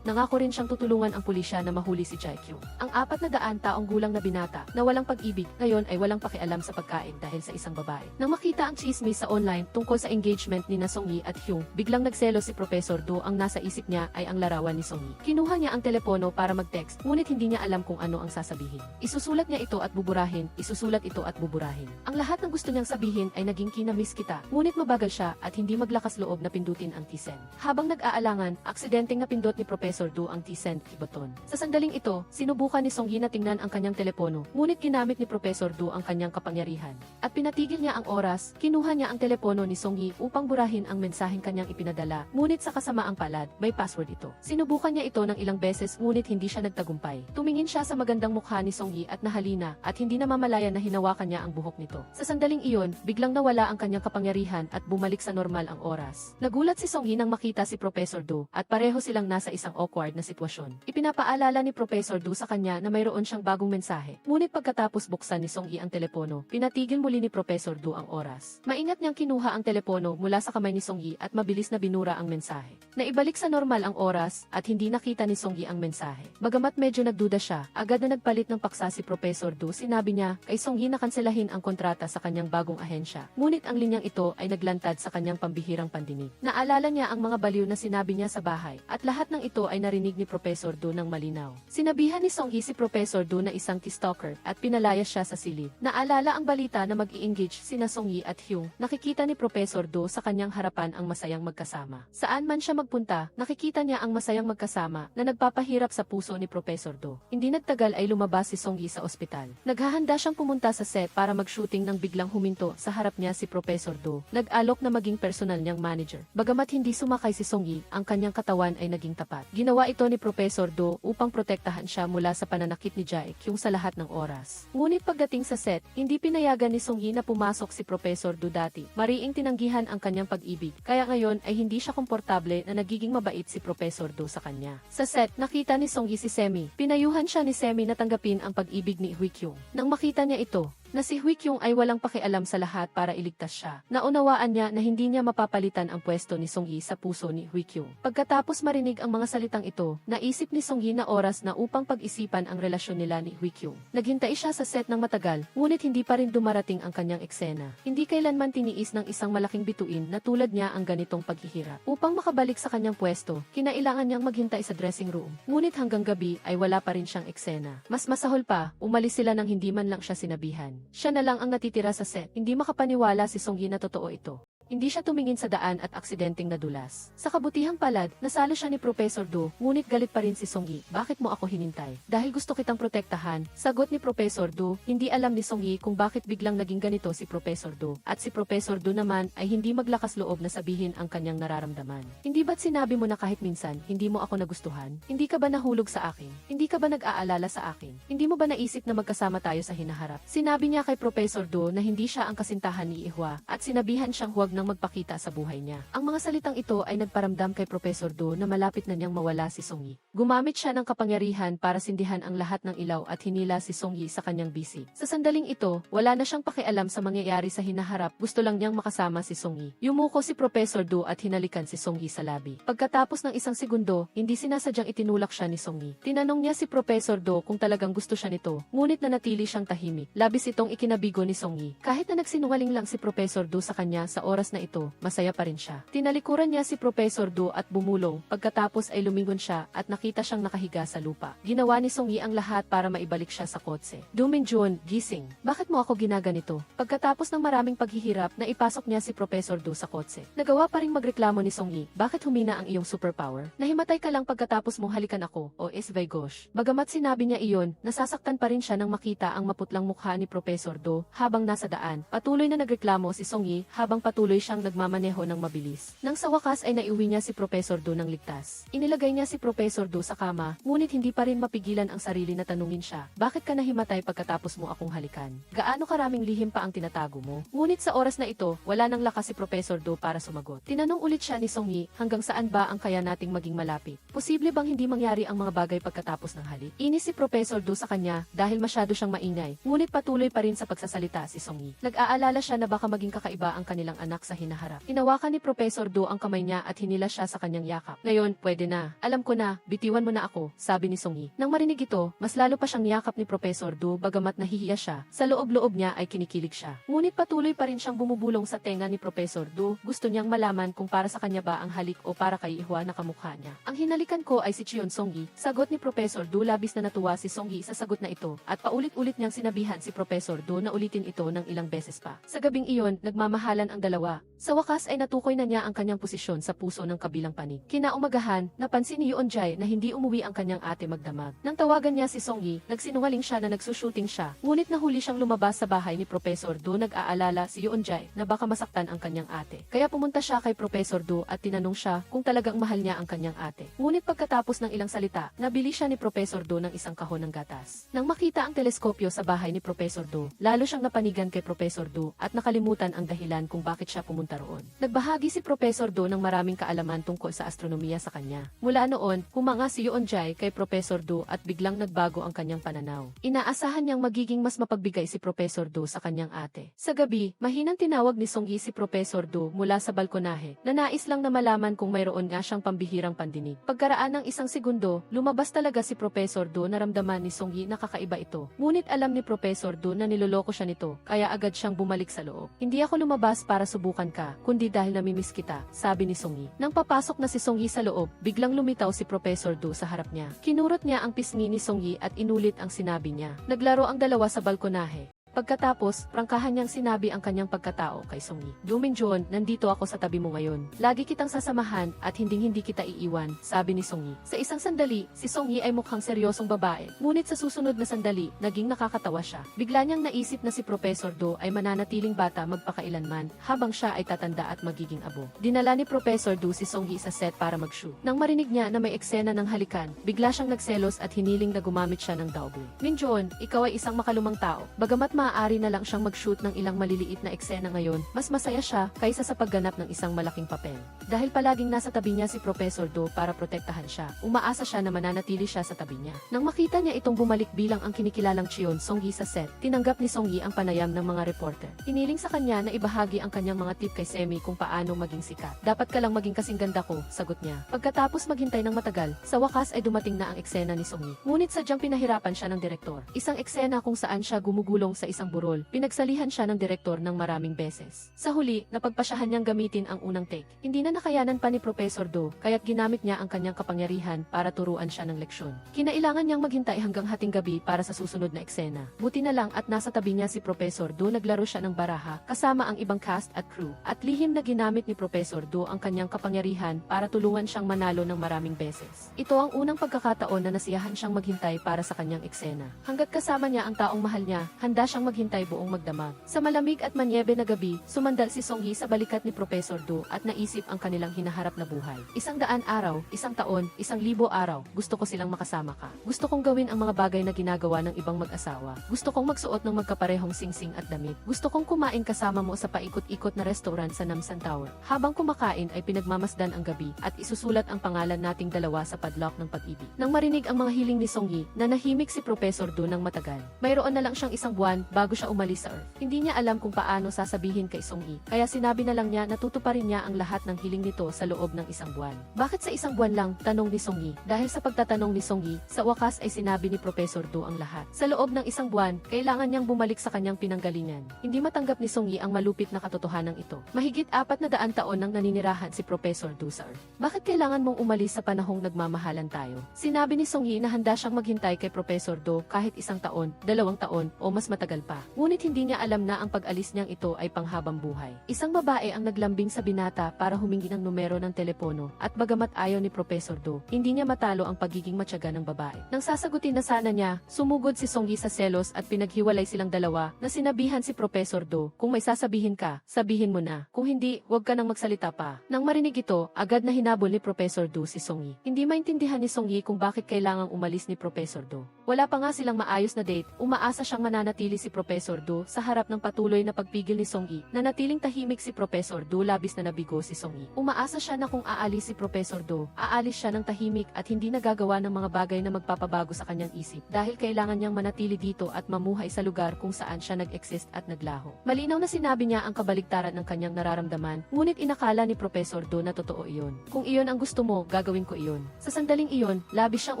nangako rin siyang tutulungan ang pulisya na mahuli si Jae-kyung. Ang 400 taong gulang na binata na walang pag-ibig ngayon ay walang pakialam sa pagkain dahil sa isang babae. Nang makita ang chismis sa online tungkol sa engagement ni Song-yi at Hyung, biglang nagselo si Professor Do. Ang nasa isip niya ay ang larawan ni Song-yi. Kinuha niya ang telepono para mag-text, ngunit hindi niya alam kung ano ang sasabihin. Isusulat niya ito at buburahin, isusulat ito at buburahin. Ang lahat ng gusto niyang sabihin ay naging kinamiss kita, ngunit mabagal siya at hindi maglakas loob na pindutin ang T-send. Habang nag-aalangan, aksidenteng napindot ni Professor Do ang T-send button. Sa sandaling ito, sinubukan ni Song-yi na tingnan ang kanyang telepono, ngunit ginamit ni Professor Do ang kanyang kapangyarihan. At pinatigil niya ang oras, kinuha niya ang telepono ni Song-yi upang burahin ang mensaheng kanyang ipinadala, ngunit sa kasamaang palad, may password ito. Sinubukan niya ito ng ilang beses ngunit hindi siya nagtagumpay. Tumingin siya sa magandang mukha ni Song-yi at nahalina at hindi namamalayan na hinawakan niya ang buhok nito. Sa sandaling iyon, biglang nawala ang kanyang kapangyarihan at bumalik sa normal ang oras. Nagulat si Song-yi nang makita si Professor Do at pareho silang nasa isang awkward na sitwasyon. Ipinapaalala ni Professor Do sa kanya na mayroon siyang bagong mensahe. Ngunit pagkatapos buksan ni Song-yi ang telepono, pinatigil muli ni Professor Do ang oras. Maingat niyang kinuha ang telepono mula sa kamay ni Song-yi at mabilis na binura ang mensahe. Naibalik sa normal ang oras at hindi nakita ni Song-yi ang mensahe. Bagamat medyo nagduda siya, agad na nagpalit ng paksa si Professor Do. Sinabi niya kay Song-yi na kanselahin ang kontrata sa kanyang bagong ahensya. Ngunit ang linyang ito ay naglantad sa kanyang pambihirang pandinig. Naalala niya ang mga baliw na sinabi niya sa bahay at lahat ng ito ay narinig ni Professor Do ng malinaw. Sinabihan ni Song-yi si Professor Do na isang stalker at pinalayas siya sa silid. Naalala ang balita na mag-i-engage sina Song-yi at Hyung. Nakikita ni Professor Do sa kanyang harapan ang masayang magkasama. Saan man siya magpunta, nakikita niya ang masayang magkasama na nagpapahirap sa puso ni Professor Do. Hindi nagtagal ay lumabas si Song-yi sa ospital. Naghahanda siyang pumunta sa set para mag-shooting nang biglang huminto sa harap niya si Professor Do. Nag-alok na maging personal niyang manager. Bagamat hindi sumakay si Song-yi, ang kanyang katawan ay naging tapat. Ginawa ito ni Professor Do upang protektahan siya mula sa pananakit ni Jae-kyung sa lahat ng oras. Ngunit pagdating sa set, hindi pinayagan ni Song-yi na pumasok si Professor Do dati. Mariing tinanggihan ang kanyang pag-ibig, kaya ngayon ay hindi siya komportable na nagiging mabait si Professor Do sa kanya. Sa set, nakita ni Song-yi si Semi. Pinayuhan siya ni Semi na tanggapin ang pag-ibig ni Hwi-kyung. Nang makita niya ito, na si Hwi-kyung ay walang pakialam sa lahat para iligtas siya. Naunawaan niya na hindi niya mapapalitan ang pwesto ni Song-yi sa puso ni Hwi-kyung. Pagkatapos marinig ang mga salitang ito, naisip ni Song-yi na oras na upang pag-isipan ang relasyon nila ni Hwi-kyung. Naghintay siya sa set ng matagal, ngunit hindi pa rin dumarating ang kanyang eksena. Hindi kailanman tiniis ng isang malaking bituin na tulad niya ang ganitong paghihirap. Upang makabalik sa kanyang pwesto, kinailangan niyang maghintay sa dressing room. Ngunit hanggang gabi ay wala pa rin siyang eksena. Mas masahol pa, umalis sila nang hindi man lang siya sinabihan. Siya na lang ang natitira sa set. Hindi makapaniwala si Song-yi na totoo ito. Hindi siya tumingin sa daan at aksidenteng nadulas. Sa kabutihang palad, nasalo siya ni Professor Do, ngunit galit pa rin si Song-yi. Bakit mo ako hinintay? Dahil gusto kitang protektahan, sagot ni Professor Do. Hindi alam ni Song-yi kung bakit biglang naging ganito si Professor Do. At si Professor Do naman ay hindi maglakas loob na sabihin ang kanyang nararamdaman. Hindi ba't sinabi mo na kahit minsan, hindi mo ako nagustuhan? Hindi ka ba nahulog sa akin? Hindi ka ba nag-aalala sa akin? Hindi mo ba naisip na magkasama tayo sa hinaharap? Sinabi niya kay Professor Do na hindi siya ang kasintahan ni Ihwa at sinabihan siyang huwag nang magpakita sa buhay niya. Ang mga salitang ito ay nagparamdam kay Professor Do na malapit na niyang mawala si Song-yi. Gumamit siya ng kapangyarihan para sindihan ang lahat ng ilaw at hinila si Song-yi sa kanyang bisig. Sa sandaling ito, wala na siyang pakialam sa mangyayari sa hinaharap, gusto lang niyang makasama si Song-yi. Yumuko si Professor Do at hinalikan si Song-yi sa labi. Pagkatapos ng isang segundo, hindi sinasadyang itinulak siya ni Song-yi. Tinanong niya si Professor Do kung talagang gusto siya nito, ngunit nanatili siyang tahimik. Labis itong ikinabigo ni Song-yi. Kahit na nagsinungaling lang si Professor Do sa kanya sa oras na ito, masaya pa rin siya. Tinalikuran niya si Professor Do at bumulong, pagkatapos ay lumingon siya at nakita siyang nakahiga sa lupa. Ginawa ni Song-yi ang lahat para maibalik siya sa kotse. Do Min-jun, gising. Bakit mo ako ginaganito? Pagkatapos ng maraming paghihirap, naipasok niya si Professor Do sa kotse. Nagawa pa ring magreklamo ni Song-yi, bakit humina ang iyong superpower? Nahimatay ka lang pagkatapos mong halikan ako, o SY gosh. Bagamat sinabi niya iyon, nasasaktan pa rin siya nang makita ang maputlang mukha ni Professor Do habang nasa daan. Patuloy na nagreklamo si Song-yi habang patuloy patuloy siyang nagmamaneho ng mabilis. Nang sa wakas ay naiuwi niya si Professor Do ng ligtas. Inilagay niya si Professor Do sa kama, ngunit hindi pa rin mapigilan ang sarili na tanungin siya, bakit ka nahimatay pagkatapos mo akong halikan? Gaano karaming lihim pa ang tinatago mo? Ngunit sa oras na ito, wala nang lakas si Professor Do para sumagot. Tinanong ulit siya ni Song-yi, hanggang saan ba ang kaya nating maging malapit? Posible bang hindi mangyari ang mga bagay pagkatapos ng halik? Inis si Professor Do sa kanya dahil masyado siyang maingay, ngunit patuloy pa rin sa pagsasalita si Song-yi. Nag-aalala siya na baka maging kakaiba ang kanilang anak sa hinaharap. Hinawakan ni Professor Do ang kamay niya at hinila siya sa kanyang yakap. Ngayon, pwede na. Alam ko na, bitiwan mo na ako, sabi ni Song-yi. Nang marinig ito, mas lalo pa siyang niyakap ni Professor Do bagamat nahihiya siya. Sa loob-loob niya ay kinikilig siya. Ngunit patuloy pa rin siyang bumubulong sa tenga ni Professor Do. Gusto niyang malaman kung para sa kanya ba ang halik o para kay Ihwa na kamukha niya. Ang hinalikan ko ay si Cheon Song-yi. Sagot ni Professor Do. Labis na natuwa si Song-yi sa sagot na ito at paulit-ulit niyang sinabihan si Professor Do na ulitin ito ng ilang beses pa. Sa gabing iyon, nagmamahalan ang dalawa. Sa wakas ay natukoy na niya ang kanyang posisyon sa puso ng kabilang panig. Kinaumagahan, napansin ni Yeon-jae na hindi umuwi ang kanyang ate magdamag. Nang tawagan niya si Song-yi, nagsinungaling siya na nagsushooting siya. Ngunit nahuli siyang lumabas sa bahay ni Professor Do. Nag-aalala si Yeon-jae na baka masaktan ang kanyang ate. Kaya pumunta siya kay Professor Do at tinanong siya kung talagang mahal niya ang kanyang ate. Ngunit pagkatapos ng ilang salita, nabili siya ni Professor Do ng isang kahon ng gatas. Nang makita ang teleskopyo sa bahay ni Professor Do, lalo siyang napanigan kay Professor Do at nakalimutan ang dahilan kung bakit siya pumunta roon. Nagbahagi si Professor Do ng maraming kaalaman tungkol sa astronomiya sa kanya. Mula noon, humanga si Yeon-jae kay Professor Do at biglang nagbago ang kanyang pananaw. Inaasahan niyang magiging mas mapagbigay si Professor Do sa kanyang ate. Sa gabi, mahinang tinawag ni Song-yi si Professor Do mula sa balkonahe na nais lang na malaman kung mayroon nga siyang pambihirang pandinig. Pagkaraan ng isang segundo, lumabas talaga si Professor Do. Naramdaman ni Song-yi na kakaiba ito. Ngunit alam ni Professor Do na niloloko siya nito, kaya agad siyang bumalik sa loob. Hindi ako lumabas para subukan ka, kundi dahil namimiss kita, sabi ni Song-yi. Nang papasok na si Song-yi sa loob, biglang lumitaw si Professor Do sa harap niya. Kinurot niya ang pisngi ni Song-yi at inulit ang sinabi niya. Naglaro ang dalawa sa balkonahe. Pagkatapos, prangkahan niyang sinabi ang kanyang pagkatao kay Song-yi. Dominjon, nandito ako sa tabi mo ngayon. Lagi kitang sasamahan at hinding-hindi kita iiwan, sabi ni Song-yi. Sa isang sandali, si Song-yi ay mukhang seryosong babae. Ngunit sa susunod na sandali, naging nakakatawa siya. Bigla niyang naisip na si Professor Do ay mananatiling bata magpakailanman habang siya ay tatanda at magiging abo. Dinala ni Professor Do si Song-yi sa set para mag-shoot. Nang marinig niya na may eksena ng halikan, bigla siyang nagselos at hiniling na gumamit siya ng double. Minjon, ikaw ay isang makalumang tao. Bagamat maaari na lang siyang mag-shoot ng ilang maliliit na eksena ngayon, mas masaya siya kaysa sa pagganap ng isang malaking papel. Dahil palaging nasa tabi niya si Professor Do para protektahan siya, umaasa siya na mananatili siya sa tabi niya. Nang makita niya itong bumalik bilang ang kinikilalang Cheon Song-yi sa set, tinanggap ni Song-yi ang panayam ng mga reporter. Hiniling sa kanya na ibahagi ang kanyang mga tip kay Semi kung paano maging sikat. Dapat ka lang maging kasing ganda ko, sagot niya. Pagkatapos maghintay ng matagal, sa wakas ay dumating na ang eksena ni Song-yi. Ngunit sadyang pinahirapan siya ng direktor. Isang eksena kung saan siya gumugulong sa isang burol. Pinagsalihan siya ng direktor ng maraming beses. Sa huli, napagpasyahan niyang gamitin ang unang take. Hindi na nakayanan pa ni Professor Do, kaya't ginamit niya ang kanyang kapangyarihan para turuan siya ng leksyon. Kinailangan niyang maghintay hanggang hating gabi para sa susunod na eksena. Buti na lang at nasa tabi niya si Professor Do. Naglaro siya ng baraha kasama ang ibang cast at crew. At lihim na ginamit ni Professor Do ang kanyang kapangyarihan para tulungan siyang manalo ng maraming beses. Ito ang unang pagkakataon na nasiyahan siyang maghintay para sa kanyang eksena. Hanggat kasama niya ang taong mahal niya, handa siyang maghintay buong magdamag. Sa malamig at manyebe na gabi, sumandal si Song-yi sa balikat ni Professor Do at naisip ang kanilang hinaharap na buhay. 100 araw, 1 taon, 1,000 araw, gusto ko silang makasama ka. Gusto kong gawin ang mga bagay na ginagawa ng ibang mag-asawa. Gusto kong magsuot ng magkaparehong singsing at damit. Gusto kong kumain kasama mo sa paikot-ikot na restaurant sa Namsan Tower. Habang kumakain ay pinagmamasdan ang gabi at isusulat ang pangalan nating dalawa sa padlock ng pag-ibig. Nang marinig ang mga hiling ni Song-yi, nanahimik si Professor Do ng matagal. Mayroon na lang siyang 1 buwan bago siya umalis sa Earth. Hindi niya alam kung paano sasabihin kay Song-yi, kaya sinabi na lang niya na tutuparin niya ang lahat ng hiling nito sa loob ng 1 buwan. Bakit sa 1 buwan lang? Tanong ni Song-yi. Dahil sa pagtatanong ni Song-yi, sa wakas ay sinabi ni Professor Do ang lahat. Sa loob ng 1 buwan, kailangan niyang bumalik sa kanyang pinanggalingan. Hindi matanggap ni Song-yi ang malupit na katotohanan ito. Mahigit 400 taon nang naninirahan si Professor Do sa Earth. Bakit kailangan mong umalis sa panahong nagmamahalan tayo? Sinabi ni Song-yi na handa siyang maghintay kay Professor Do kahit 1 taon, 2 taon, o mas matagal matagal pa. Ngunit hindi niya alam na ang pag-alis niyang ito ay panghabang buhay. Isang babae ang naglambing sa binata para humingi ng numero ng telepono at bagamat ayaw ni Professor Do, hindi niya matalo ang pagiging matyaga ng babae. Nang sasagutin na sana niya, sumugod si Song Yi sa selos at pinaghiwalay silang dalawa na sinabihan si Professor Do, kung may sasabihin ka, sabihin mo na. Kung hindi, huwag ka nang magsalita pa. Nang marinig ito, agad na hinabol ni Professor Do si Song Yi. Hindi maintindihan ni Song Yi kung bakit kailangang umalis ni Professor Do. Wala pa nga silang maayos na date, umaasa siyang mananatili si Professor Do sa harap ng patuloy na pagpigil ni Song Yi. Nanatiling tahimik si Professor Do, labis na nabigo si Song Yi. Umaasa siya na kung aalis si Professor Do, aalis siya ng tahimik at hindi nagagawa ng mga bagay na magpapabago sa kanyang isip dahil kailangan niyang manatili dito at mamuhay sa lugar kung saan siya nag-exist at naglaho. Malinaw na sinabi niya ang kabaligtaran ng kanyang nararamdaman, ngunit inakala ni Professor Do na totoo iyon. Kung iyon ang gusto mo, gagawin ko iyon. Sa sandaling iyon, labis siyang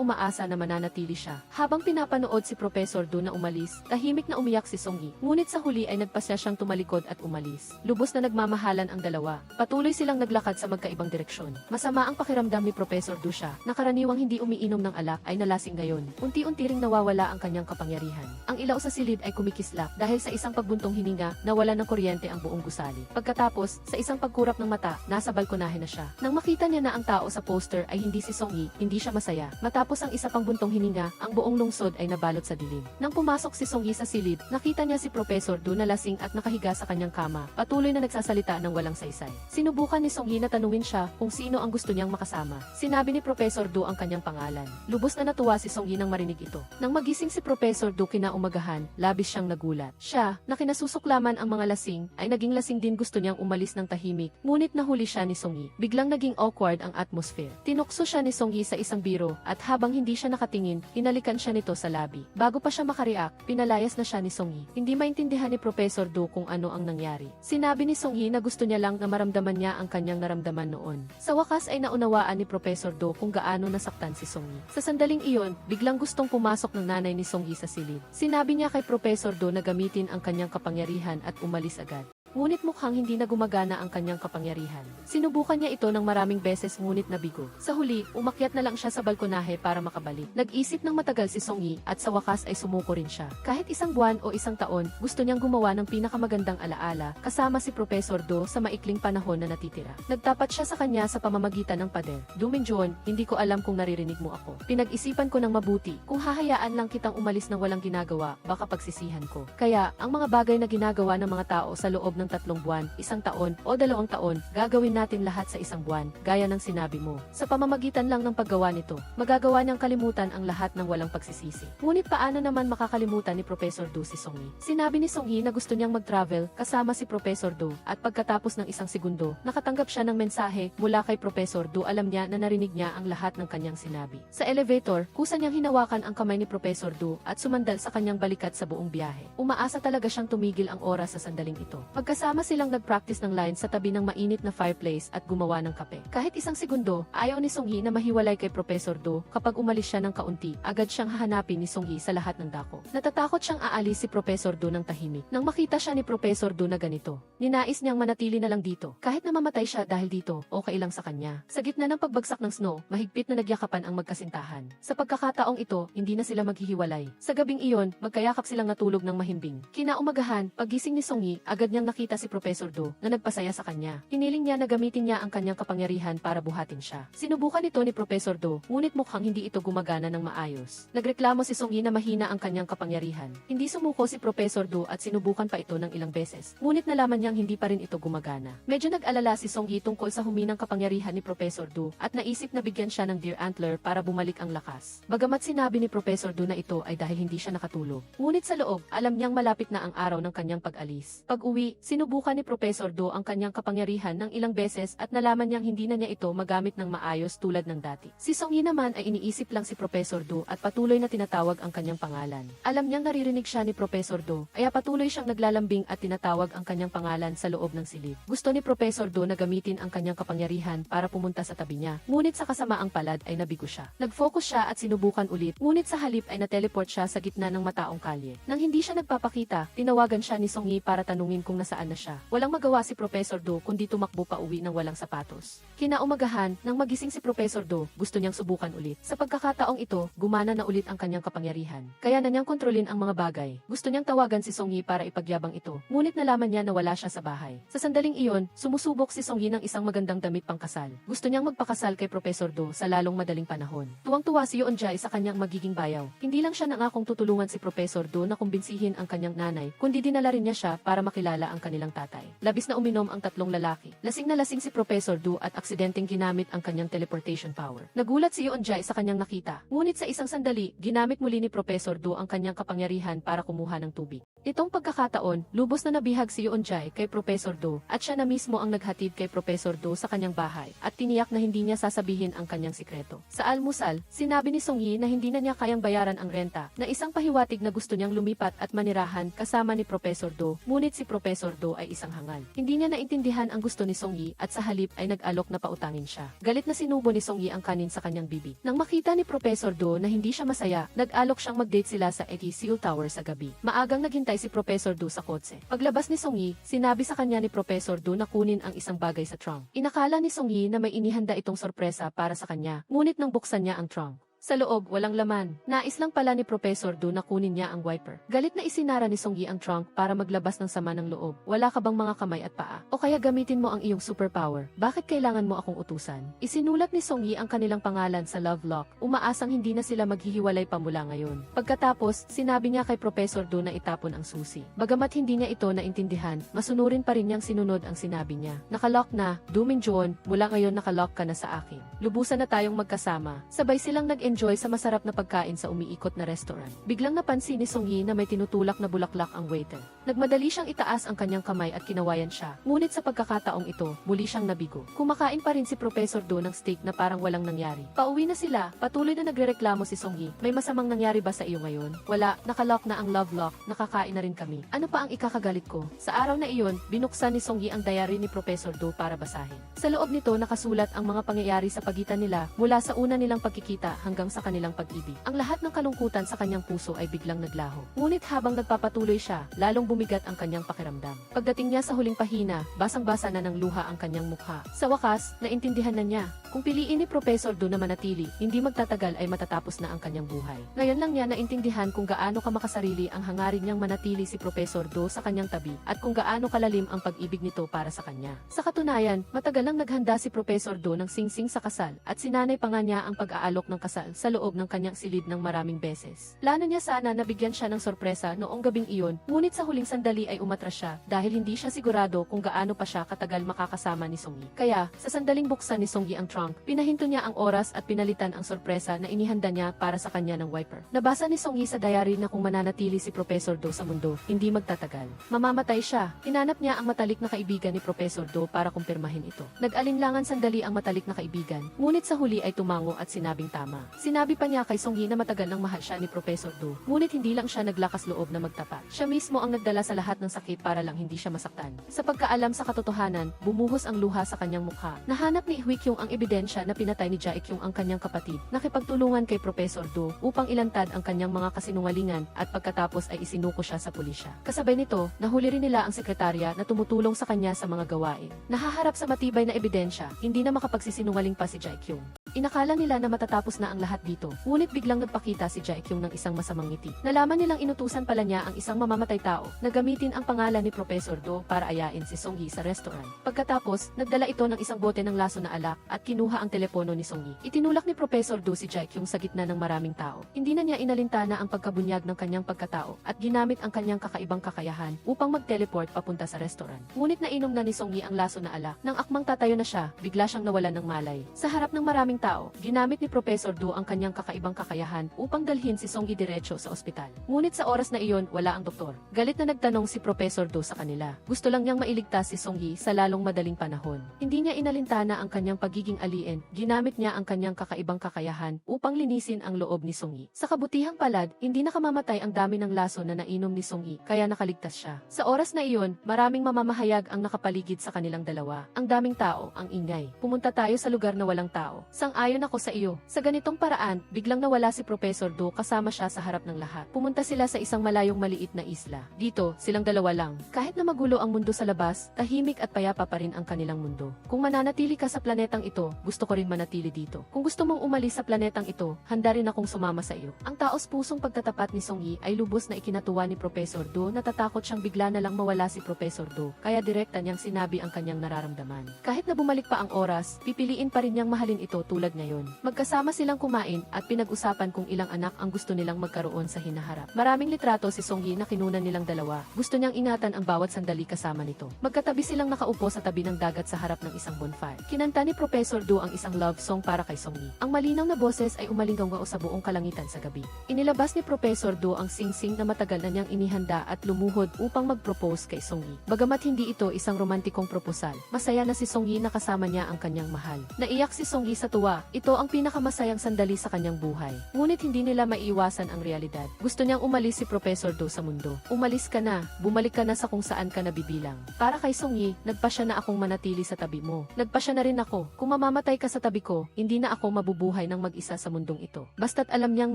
umaasa na mananatili siya. Habang pinapanood si Professor Do na umalis, tahimik na umiyak si Song Yi. Ngunit sa huli ay nagpasya siyang tumalikod at umalis. Lubos na nagmamahalan ang dalawa. Patuloy silang naglakad sa magkaibang direksyon. Masama ang pakiramdam ni Professor Do siya, na karaniwang hindi umiinom ng alak ay nalasing ngayon. Unti-unti ring nawawala ang kanyang kapangyarihan. Ang ilaw sa silid ay kumikislap dahil sa isang pagbuntong hininga, nawala ng kuryente ang buong gusali. Pagkatapos, sa isang pagkurap ng mata, nasa balkonahe na siya. Nang makita niya na ang tao sa poster ay hindi si Song Yi, hindi siya masaya. Matapos ang isa pang buntong hininga, ang buong lungsod ay nabalot sa dilim. Nang pumasok si Song Yi sa silid, nakita niya si Professor Do na lasing at nakahiga sa kanyang kama, patuloy na nagsasalita ng walang saysay. Sinubukan ni Song Yi na tanungin siya kung sino ang gusto niyang makasama. Sinabi ni Professor Do ang kanyang pangalan. Lubos na natuwa si Song Yi nang marinig ito. Nang magising si Professor Do kinaumagahan, labis siyang nagulat. Siya, na kinasusuklaman ang mga lasing, ay naging lasing din, gusto niyang umalis ng tahimik, ngunit nahuli siya ni Song Yi. Biglang naging awkward ang atmosphere. Tinukso siya ni Song Yi sa isang biro at habang hindi siya nakatingin, hinalikan siya nito sa labi. Bago pa siya makareact, pinalayas na siya ni Song Yi. Hindi maintindihan ni Professor Do kung ano ang nangyari. Sinabi ni Song Yi na gusto niya lang na maramdaman niya ang kanyang naramdaman noon. Sa wakas ay naunawaan ni Professor Do kung gaano nasaktan si Song Yi. Sa sandaling iyon, biglang gustong pumasok ng nanay ni Song Yi sa silid. Sinabi niya kay Professor Do na gamitin ang kanyang kapangyarihan at umalis agad. Ngunit mukhang hindi na gumagana ang kanyang kapangyarihan. Sinubukan niya ito ng maraming beses ngunit nabigo. Sa huli, umakyat na lang siya sa balkonahe para makabalik. Nag-isip ng matagal si Song Yi at sa wakas ay sumuko rin siya. Kahit isang buwan o isang taon, gusto niyang gumawa ng pinakamagandang alaala kasama si Professor Do sa maikling panahon na natitira. Nagtapat siya sa kanya sa pamamagitan ng pader. Do Minjun, hindi ko alam kung naririnig mo ako. Pinag-isipan ko ng mabuti. Kung hahayaan lang kitang umalis ng walang ginagawa, baka pagsisihan ko. Kaya, ang mga bagay na ginagawa ng mga tao sa loob ng 3 buwan, 1 taon, o 2 taon, gagawin natin lahat sa 1 buwan, gaya ng sinabi mo. Sa pamamagitan lang ng paggawa nito, magagawa niyang kalimutan ang lahat ng walang pagsisisi. Ngunit paano naman makakalimutan ni Professor Do si Song Yi? Sinabi ni Song Yi na gusto niyang mag-travel kasama si Professor Do, at pagkatapos ng 1 segundo, nakatanggap siya ng mensahe mula kay Professor Do. Alam niya na narinig niya ang lahat ng kanyang sinabi. Sa elevator, kusa niyang hinawakan ang kamay ni Professor Do at sumandal sa kanyang balikat sa buong biyahe. Umaasa talaga siyang tumigil ang oras sa sandaling ito. Magkasama silang nag-practice ng lines sa tabi ng mainit na fireplace at gumawa ng kape. Kahit 1 segundo, ayaw ni Song Yi na mahiwalay kay Professor Do. Kapag umalis siya ng kaunti, agad siyang hahanapin ni Song Yi sa lahat ng dako. Natatakot siyang aalis si Professor Do ng tahimik. Nang makita siya ni Professor Do na ganito, ninais niyang manatili na lang dito. Kahit na mamatay siya dahil dito, okay lang sa kanya. Sa gitna ng pagbagsak ng snow, mahigpit na nagyakapan ang magkasintahan. Sa pagkakataong ito, hindi na sila maghihiwalay. Sa gabing iyon, magkayakap silang natulog ng mahimbing. Kinaumagahan, paggising ni Song Yi, agad niyang nakita si Professor Do na nagpasaya sa kanya. Hiniling niya na gamitin niya ang kanyang kapangyarihan para buhatin siya. Sinubukan ito ni Professor Do, ngunit mukhang hindi ito gumagana ng maayos. Nagreklamo si Song Yi na mahina ang kanyang kapangyarihan. Hindi sumuko si Professor Do at sinubukan pa ito ng ilang beses. Ngunit nalaman niyang hindi pa rin ito gumagana. Medyo nag-alala si Song Yi tungkol sa huminang kapangyarihan ni Professor Do at naisip na bigyan siya ng deer antler para bumalik ang lakas. Bagamat sinabi ni Professor Do na ito ay dahil hindi siya nakatulog. Ngunit sa loob, alam niyang malapit na ang araw ng kanyang pag-alis. Pag-uwi, sinubukan ni Professor Do ang kanyang kapangyarihan ng ilang beses at nalaman niyang hindi na niya ito magamit ng maayos tulad ng dati. Si Song Yi naman ay iniisip lang si Professor Do at patuloy na tinatawag ang kanyang pangalan. Alam niyang naririnig siya ni Professor Do, kaya patuloy siyang naglalambing at tinatawag ang kanyang pangalan sa loob ng silid. Gusto ni Professor Do na gamitin ang kanyang kapangyarihan para pumunta sa tabi niya, ngunit sa kasamaang palad ay nabigo siya. Nag-focus siya at sinubukan ulit, ngunit sa halip ay na-teleport siya sa gitna ng mataong kalye. Nang hindi siya nagpapakita, tinawagan siya ni Song Yi para tanungin kung nasaan nakaraan na siya. Walang magawa si Professor Do kundi tumakbo pa uwi ng walang sapatos. Kinaumagahan, nang magising si Professor Do, gusto niyang subukan ulit. Sa pagkakataong ito, gumana na ulit ang kanyang kapangyarihan. Kaya na niyang kontrolin ang mga bagay. Gusto niyang tawagan si Song Yi para ipagyabang ito. Ngunit nalaman niya na wala siya sa bahay. Sa sandaling iyon, sumusubok si Song Yi ng isang magandang damit pangkasal. Gusto niyang magpakasal kay Professor Do sa lalong madaling panahon. Tuwang-tuwa si Yeon Jae sa kanyang magiging bayaw. Hindi lang siya nangakong tutulungan si Professor Do na kumbinsihin ang kanyang nanay, kundi dinala rin niya siya para makilala ang kanilang tatay. Labis na uminom ang tatlong lalaki. Lasing na lasing si Professor Do at aksidenteng ginamit ang kanyang teleportation power. Nagulat si Yeon Jae sa kanyang nakita. Ngunit sa isang sandali, ginamit muli ni Professor Do ang kanyang kapangyarihan para kumuha ng tubig. Itong pagkakataon, lubos na nabihag si Yeon Jae kay Professor Do at siya na mismo ang naghatid kay Professor Do sa kanyang bahay at tiniyak na hindi niya sasabihin ang kanyang sikreto. Sa almusal, sinabi ni Song Yi na hindi na niya kayang bayaran ang renta, na isang pahiwatig na gusto niyang lumipat at manirahan kasama ni Professor Do, ngunit si Professor Do ay isang hangal. Hindi niya naintindihan ang gusto ni Song Yi at sa halip ay nag-alok na pautangin siya. Galit na sinubo ni Song Yi ang kanin sa kanyang bibig. Nang makita ni Professor Do na hindi siya masaya, nag-alok siyang mag-date sila sa Seal Tower sa gabi. Maagang naghintay si Professor Do sa kotse. Paglabas ni Song Yi, sinabi sa kanya ni Professor Do na kunin ang isang bagay sa trunk. Inakala ni Song Yi na may inihanda itong sorpresa para sa kanya, ngunit nang buksan niya ang trunk, sa loob, walang laman. Nais lang pala ni Professor Do na kunin niya ang wiper. Galit na isinara ni Song Yi ang trunk para maglabas ng sama ng loob. Wala ka bang mga kamay at paa? O kaya gamitin mo ang iyong superpower? Bakit kailangan mo akong utusan? Isinulat ni Song Yi ang kanilang pangalan sa love lock. Umaasang hindi na sila maghihiwalay pa mula ngayon. Pagkatapos, sinabi niya kay Professor Do na itapon ang susi. Bagamat hindi niya ito naintindihan, masunurin pa rin niyang sinunod ang sinabi niya. Nakalock na, Dominjon, mula ngayon nakalock ka na sa akin. Lubusan na tayong magkasama. Sabay silang nag-enjoy sa masarap na pagkain sa umiikot na restaurant. Biglang napansin ni Song Yi na may tinutulak na bulaklak ang waiter. Nagmadali siyang itaas ang kanyang kamay at kinawayan siya. Ngunit sa pagkakataong ito, muli siyang nabigo. Kumakain pa rin si Professor Do ng steak na parang walang nangyari. Pauwi na sila, patuloy na nagrereklamo si Song Yi. May masamang nangyari ba sa iyo ngayon? Wala, nakalock na ang love lock, nakakain na rin kami. Ano pa ang ikakagalit ko? Sa araw na iyon, binuksan ni Song Yi ang diary ni Professor Do para basahin. Sa loob nito nakasulat ang mga pangyayari sa pagitan nila mula sa una nilang pagkikita hanggang sa kanilang pag-ibig. Ang lahat ng kalungkutan sa kanyang puso ay biglang naglaho. Ngunit habang nagpapatuloy siya, lalong bumigat ang kanyang pakiramdam. Pagdating niya sa huling pahina, basang-basa na ng luha ang kanyang mukha. Sa wakas, naintindihan na niya. Kung piliin ni Professor Do na manatili, hindi magtatagal ay matatapos na ang kanyang buhay. Ngayon lang niya naintindihan kung gaano kamakasarili ang hangarin niyang manatili si Professor Do sa kanyang tabi at kung gaano kalalim ang pag-ibig nito para sa kanya. Sa katunayan, matagal nang naghanda si Professor Do ng singsing sa kasal at sinanay pa nga niya ang pag-aalok ng kasal sa loob ng kanyang silid ng maraming beses. Plano niya sana na bigyan siya ng sorpresa noong gabing iyon, ngunit sa huling sandali ay umatras siya dahil hindi siya sigurado kung gaano pa siya katagal makakasama ni Song Yi. Kaya, sa sandaling buksan ni Song Yi ang trunk, pinahinto niya ang oras at pinalitan ang sorpresa na inihanda niya para sa kanya ng wiper. Nabasa ni Song Yi sa diary na kung mananatili si Professor Do sa mundo, hindi magtatagal. Mamamatay siya. Hinanap niya ang matalik na kaibigan ni Professor Do para kumpirmahin ito. Nag-alinlangan sandali ang matalik na kaibigan, ngunit sa huli ay tumango at sinabing tama. Sinabi pa niya kay Song Yi na matagal nang mahal siya ni Professor Do, ngunit hindi lang siya naglakas loob na magtapat. Siya mismo ang nagdala sa lahat ng sakit para lang hindi siya masaktan. Sa pagkaalam sa katotohanan, bumuhos ang luha sa kanyang mukha. Nahanap ni Hui Kyung ang ebidensya na pinatay ni Jae Kyung ang kanyang kapatid. Nakipagtulungan kay Professor Do upang ilantad ang kanyang mga kasinungalingan at pagkatapos ay isinuko siya sa pulisya. Kasabay nito, nahuli rin nila ang sekretarya na tumutulong sa kanya sa mga gawain. Nahaharap sa matibay na ebidensya, hindi na makapagsisinungaling pa si Jae Kyung. Inakala nila na matatapos na ang lahat dito, ngunit biglang nagpakita si Jae Kyung ng isang masamang ngiti. Nalaman nilang inutusan pala niya ang isang mamamatay tao na gamitin ang pangalan ni Professor Do para ayain si Song Yi sa restaurant. Pagkatapos, nagdala ito ng isang bote ng laso na alak at kinuha ang telepono ni Song Yi. Itinulak ni Professor Do si Jae Kyung sa gitna ng maraming tao. Hindi na niya inalintana ang pagkabunyag ng kanyang pagkatao at ginamit ang kanyang kakaibang kakayahan upang mag-teleport papunta sa restaurant. Ngunit nainom na ni Song Yi ang laso na alak. Nang akmang tatayo na siya, bigla siyang nawalan ng malay. Sa harap ng maraming tao, ginamit ni Professor Do ang kanyang kakaibang kakayahan upang dalhin si Song Yi diretso sa ospital. Ngunit sa oras na iyon, wala ang doktor. Galit na nagtanong si Professor Do sa kanila. Gusto lang niyang mailigtas si Song Yi sa lalong madaling panahon. Hindi niya inalintana ang kanyang pagiging alien. Ginamit niya ang kanyang kakaibang kakayahan upang linisin ang loob ni Song Yi. Sa kabutihang palad, hindi nakamamatay ang dami ng laso na nainom ni Song Yi, kaya nakaligtas siya. Sa oras na iyon, maraming mamamahayag ang nakapaligid sa kanilang dalawa. Ang daming tao, ang ingay. Pumunta tayo sa lugar na walang tao. Sang-ayon ako sa iyo. Sa ganitong paraan, biglang nawala si Professor Do kasama siya sa harap ng lahat. Pumunta sila sa isang malayong maliit na isla. Dito, silang dalawa lang. Kahit na magulo ang mundo sa labas, tahimik at payapa pa rin ang kanilang mundo. Kung mananatili ka sa planetang ito, gusto ko rin manatili dito. Kung gusto mong umalis sa planetang ito, handa rin akong sumama sa iyo. Ang taos-pusong pagtatapat ni Song Yi ay lubos na ikinatuwa ni Professor Do. Natatakot siyang bigla na lang mawala si Professor Do, kaya direkta niyang sinabi ang kanyang nararamdaman. Kahit na bumalik pa ang oras, pipiliin pa rin niyang mahalin ito tulad ngayon. Magkasama silang kumain at pinag-usapan kung ilang anak ang gusto nilang magkaroon sa hinaharap. Maraming litrato si Song Yi na kinunan nilang dalawa. Gusto niyang ingatan ang bawat sandali kasama nito. Magkatabi silang nakaupo sa tabi ng dagat sa harap ng isang bonfire. Kinanta ni Professor Do ang isang love song para kay Song Yi. Ang malinaw na boses ay umalinggaw sa buong kalangitan sa gabi. Inilabas ni Professor Do ang sing-sing na matagal na niyang inihanda at lumuhod upang mag-propose kay Song Yi. Bagamat hindi ito isang romantikong proposal, masaya na si Song Yi na kasama niya ang kanyang mahal. Naiyak si Song Yi sa tuwa. Ito ang pinakamasayang sandali sa kanyang buhay. Ngunit hindi nila maiiwasan ang realidad. Gusto niyang umalis si Professor Do sa mundo. Umalis ka na, bumalik ka na sa kung saan ka nabibilang. Para kay Song Yi, nagpasya na akong manatili sa tabi mo. Nagpasya na rin ako. Kung mamamatay ka sa tabi ko, hindi na ako mabubuhay ng mag-isa sa mundong ito. Basta't alam niyang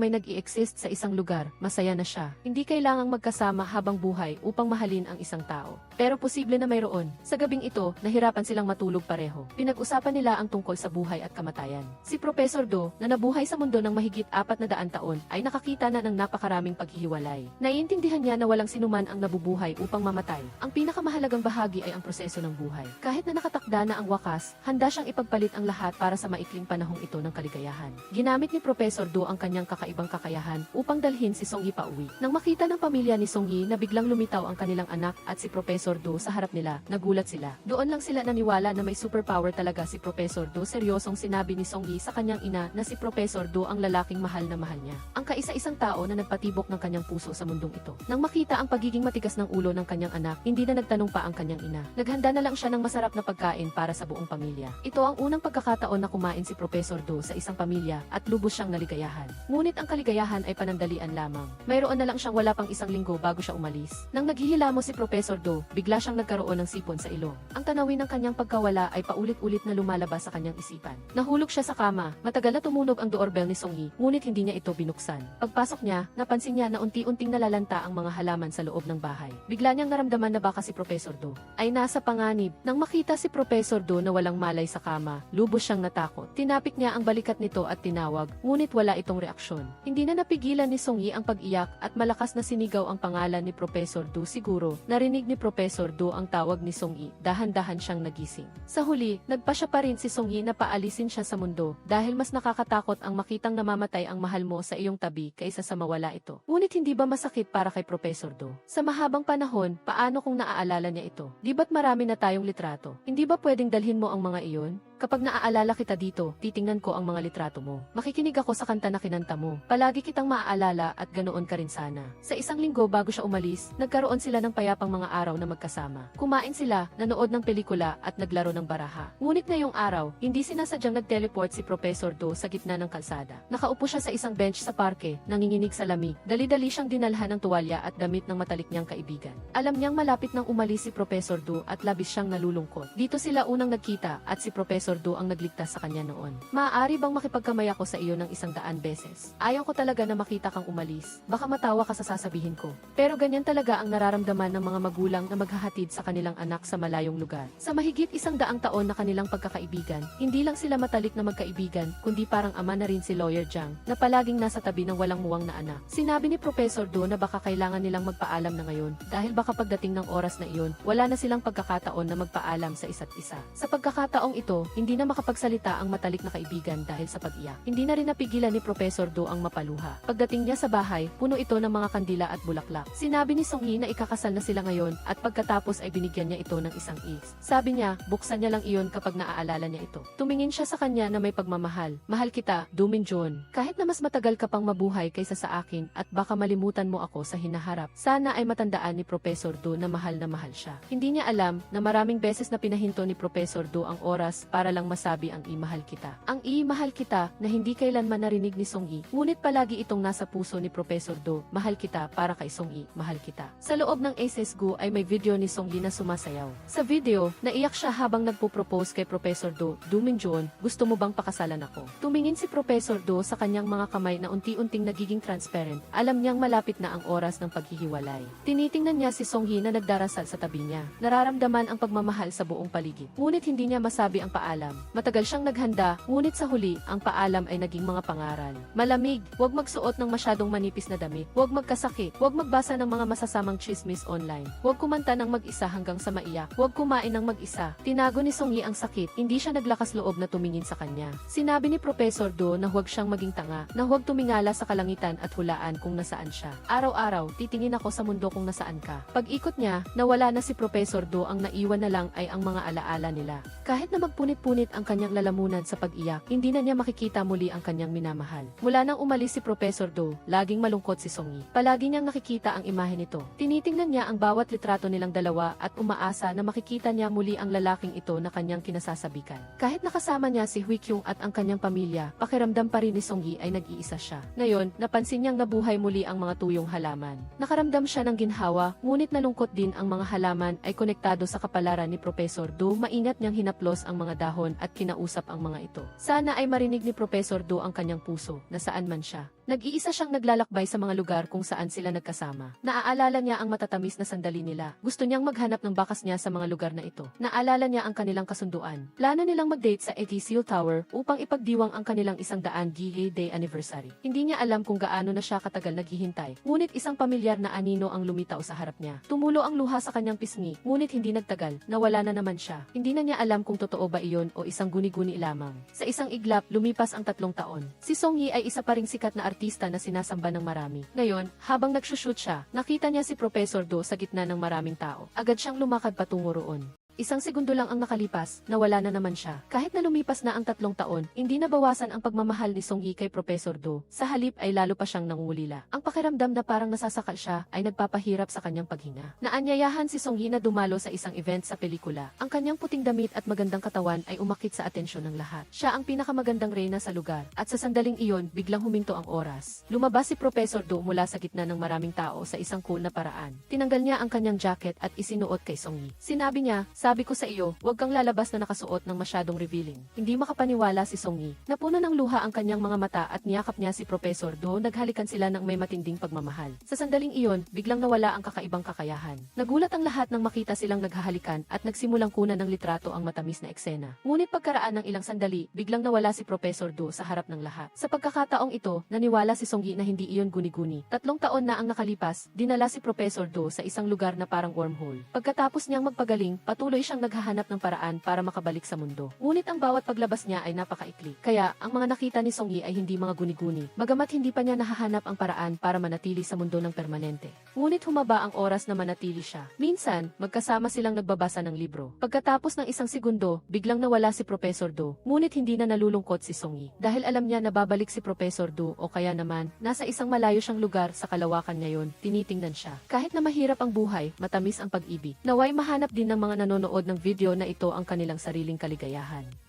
may nag-i-exist sa isang lugar, masaya na siya. Hindi kailangang magkasama habang buhay upang mahalin ang isang tao. Pero posible na mayroon. Sa gabing ito, nahirapan silang matulog pareho. Pinag-usapan nila ang tungkol sa buhay at kamatayan. Si Professor Do, na nabuhay sa mundo ng mahigit 400 taon, ay nakakita na ng napakaraming paghihiwalay. Naiintindihan niya na walang sinuman ang nabubuhay upang mamatay. Ang pinakamahalagang bahagi ay ang proseso ng buhay. Kahit na nakatakda na ang wakas, handa siyang ipagpalit ang lahat para sa maikling panahong ito ng kaligayahan. Ginamit ni Professor Do ang kanyang kakaibang kakayahan upang dalhin si Song Yi pauwi. Nang makita ng pamilya ni Song Yi na biglang lumitaw ang kanilang anak at si Professor Do sa harap nila, nagulat sila. Doon lang sila naniwala na may superpower talaga si Professor Do. Seryosong sinabi ni Song Yi sa kanyang ina na si Professor Do ang lalaking mahal na mahal niya. Ang kaisa-isang tao na nagpatibok ng kanyang puso sa mundong ito. Nang makita ang pagiging matigas ng ulo ng kanyang anak, hindi na nagtanong pa ang kanyang ina. Naghanda na lang siya ng masarap na pagkain para sa buong pamilya. Ito ang unang pagkakataon na kumain si Professor Do sa isang pamilya at lubos siyang naligayahan. Ngunit ang kaligayahan ay panandalian lamang. Mayroon na lang siyang wala pang isang linggo bago siya umalis. Nang naghihilamos si Professor Do, bigla siyang nagkaroon ng sipon sa ilong. Ang tanawin ng kanyang pagkawala ay paulit-ulit na lumalabas sa kanyang isipan. Nahulog siya sa kama. Matagal na tumunog ang doorbell ni Song Yi, ngunit hindi niya ito binuksan. Pagpasok niya, napansin niya na unti-unting nalalanta ang mga halaman sa loob ng bahay. Bigla niyang naramdaman na baka si Professor Do ay nasa panganib. Nang makita si Professor Do na walang malay sa kama, lubos siyang natakot. Tinapik niya ang balikat nito at tinawag, ngunit wala itong reaksyon. Hindi na napigilan ni Song Yi ang pag-iyak at malakas na sinigaw ang pangalan ni Professor Do. Siguro, narinig ni Professor Do ang tawag ni Song Yi. Dahan-dahan siyang nagising. Sa huli, nagpasya pa rin si Song Yi na paalisin siya sa mundo dahil mas nakakatakot ang makitang namamatay ang mahal mo sa iyong tabi kaysa sa mawala ito. Ngunit hindi ba masakit para kay Professor Do? Sa mahabang panahon, paano kung naaalala niya ito? Di ba't marami na tayong litrato? Hindi ba pwedeng dalhin mo ang mga iyon? Kapag naaalala kita dito, titingnan ko ang mga litrato mo. Makikinig ako sa kanta na kinanta mo. Palagi kitang maaalala at ganoon ka rin sana. Sa isang linggo bago siya umalis, nagkaroon sila ng payapang mga araw na magkasama. Kumain sila, nanood ng pelikula at naglaro ng baraha. Ngunit ngayong araw, hindi sinasadyang nag-teleport si Professor Do sa gitna ng kalsada. Nakaupo siya sa isang bench sa parke, nanginginig sa lamig. Dali-dali siyang dinalhan ng tuwalya at damit ng matalik niyang kaibigan. Alam niyang malapit nang umalis si Professor Do at labis siyang nalulungkot. Dito sila unang nagkita at si Professor Do ang nagligtas sa kanya noon. Maaari bang makipagkamay ako sa iyo ng 100 beses? Ayaw ko talaga na makita kang umalis. Baka matawa ka sa sasabihin ko. Pero ganyan talaga ang nararamdaman ng mga magulang na maghahatid sa kanilang anak sa malayong lugar. Sa mahigit 100 taon na kanilang pagkakaibigan, hindi lang sila matalik na magkaibigan, kundi parang ama na rin si Lawyer Jiang, na palaging nasa tabi ng walang muwang na anak. Sinabi ni Professor Do na baka kailangan nilang magpaalam na ngayon, dahil baka pagdating ng oras na iyon, wala na silang pagkakataon na magpaalam sa isa't isa. Sa pagkakataong ito, hindi na makapagsalita ang matalik na kaibigan dahil sa pag-iyak. Hindi na rin napigilan ni Professor Do ang mapaluha. Pagdating niya sa bahay, puno ito ng mga kandila at bulaklak. Sinabi ni Song Yi na ikakasal na sila ngayon at pagkatapos ay binigyan niya ito ng isang is. Sabi niya, buksan niya lang iyon kapag naaalala niya ito. Tumingin siya sa kanya na may pagmamahal. Mahal kita, Do Min John. Kahit na mas matagal ka pang mabuhay kaysa sa akin at baka malimutan mo ako sa hinaharap. Sana ay matandaan ni Professor Do na mahal siya. Hindi niya alam na maraming beses na pinahinto ni Professor Do ang oras para para lang masabi ang mahal kita. Ang mahal kita na hindi kailanman narinig ni Song-yi, ngunit palagi itong nasa puso ni Professor Do, mahal kita para kay Song-yi, mahal kita. Sa loob ng Aces Go ay may video ni Song-yi na sumasayaw. Sa video, naiyak siya habang nagpo-propose kay Professor Do, Dominjon, gusto mo bang pakasalan ako? Tumingin si Professor Do sa kanyang mga kamay na unti-unting nagiging transparent, alam niyang malapit na ang oras ng paghihiwalay. Tinitingnan niya si Song-yi na nagdarasal sa tabi niya. Nararamdaman ang pagmamahal sa buong paligid. Ngunit hindi niya masabi ang paalam. Matagal siyang naghanda, ngunit sa huli, ang paalam ay naging mga pangaral. Malamig, huwag magsuot ng masyadong manipis na damit, huwag magkasakit, huwag magbasa ng mga masasamang chismis online, huwag kumanta ng mag-isa hanggang sa maiyak, huwag kumain ng mag-isa. Tinago ni Song-yi ang sakit, hindi siya naglakas loob na tumingin sa kanya. Sinabi ni Professor Do na huwag siyang maging tanga, na huwag tumingala sa kalangitan at hulaan kung nasaan siya. Araw-araw, titingin ako sa mundo kung nasaan ka. Pag-ikot niya, nawala na si Professor Do, ang naiwan na lang ay ang mga alaala nila. Kahit na magpunit-punit ang kanyang lalamunan sa pag-iyak, hindi na niya makikita muli ang kanyang minamahal. Mula nang umalis si Professor Do, laging malungkot si Song-yi. Palagi niyang nakikita ang imahe nito. Tinitingnan niya ang bawat litrato nilang dalawa at umaasa na makikita niya muli ang lalaking ito na kanyang kinasasabikan. Kahit nakasama niya si Hui Kyung at ang kanyang pamilya, pakiramdam pa rin ni Song-yi ay nag-iisa siya. Ngayon, napansin niyang nabuhay muli ang mga tuyong halaman. Nakaramdam siya ng ginhawa, ngunit nalungkot din ang mga halaman ay konektado sa kapalaran ni Professor Do. Maingat niyang hinaplos ang mga dahon at kinausap ang mga ito. Sana ay marinig ni Professor Do ang kanyang puso, na saan man siya. Nag-iisa siyang naglalakbay sa mga lugar kung saan sila nagkasama. Naaalala niya ang matatamis na sandali nila. Gusto niyang maghanap ng bakas niya sa mga lugar na ito. Naalala niya ang kanilang kasunduan. Plano nilang mag-date sa Seal Tower upang ipagdiwang ang kanilang 100th day anniversary. Hindi niya alam kung gaano na siya katagal naghihintay. Ngunit isang pamilyar na anino ang lumitaw sa harap niya. Tumulo ang luha sa kanyang pisngi, ngunit hindi nagtagal, nawala na naman siya. Hindi na niya alam kung totoo ba iyon o isang guni-guni lamang. Sa isang iglap, lumipas ang 3 taon. Si Song-yi ay isa pa ring sikat na artista na sinasamba ng marami. Ngayon, habang nagsushoot siya, nakita niya si Professor Do sa gitna ng maraming tao. Agad siyang lumakad patungo roon. Isang segundo lang ang nakalipas, nawala na naman siya. Kahit na lumipas na ang 3 taon, hindi nabawasan ang pagmamahal ni Song-yi kay Professor Do. Sa halip ay lalo pa siyang nangungulila. Ang pakiramdam na parang nasasakal siya ay nagpapahirap sa kanyang paghinga. Naanyayahan si Song-yi na dumalo sa isang event sa pelikula. Ang kanyang puting damit at magandang katawan ay umakit sa atensyon ng lahat. Siya ang pinakamagandang reyna sa lugar. At sa sandaling iyon, biglang huminto ang oras. Lumabas si Professor Do mula sa gitna ng maraming tao sa isang cool na paraan. Tinanggal niya ang kanyang jacket at isinuot kay Song-yi. Sinabi niya, sabi ko sa iyo, huwag kang lalabas na nakasuot ng masyadong revealing. Hindi makapaniwala si Song-yi. Napuno ng luha ang kanyang mga mata at niyakap niya si Professor Do. Naghalikan sila ng may matinding pagmamahal. Sa sandaling iyon, biglang nawala ang kakaibang kakayahan. Nagulat ang lahat nang makita silang naghahalikan at nagsimulang kunan ng litrato ang matamis na eksena. Ngunit pagkaraan ng ilang sandali, biglang nawala si Professor Do sa harap ng lahat. Sa pagkakataong ito, naniwala si Song-yi na hindi iyon guni-guni. 3 taon na ang nakalipas, dinala si Professor Do sa isang lugar na parang wormhole. Pagkatapos niyang magpagaling, patuloy siyang naghahanap ng paraan para makabalik sa mundo. Ngunit ang bawat paglabas niya ay napakaikli. Kaya, ang mga nakita ni Song-yi ay hindi mga guni-guni. Bagamat hindi pa niya nahahanap ang paraan para manatili sa mundo ng permanente. Ngunit humaba ang oras na manatili siya. Minsan, magkasama silang nagbabasa ng libro. Pagkatapos ng isang segundo, biglang nawala si Professor Do. Ngunit hindi na nalulungkot si Song-yi. Dahil alam niya na babalik si Professor Do o kaya naman, nasa isang malayo siyang lugar sa kalawakan ngayon, tinitingnan siya. Kahit na mahirap ang buhay, matamis ang pag-ibig. Naway mahanap din ng mga nanonood ng video na ito ang kanilang sariling kaligayahan.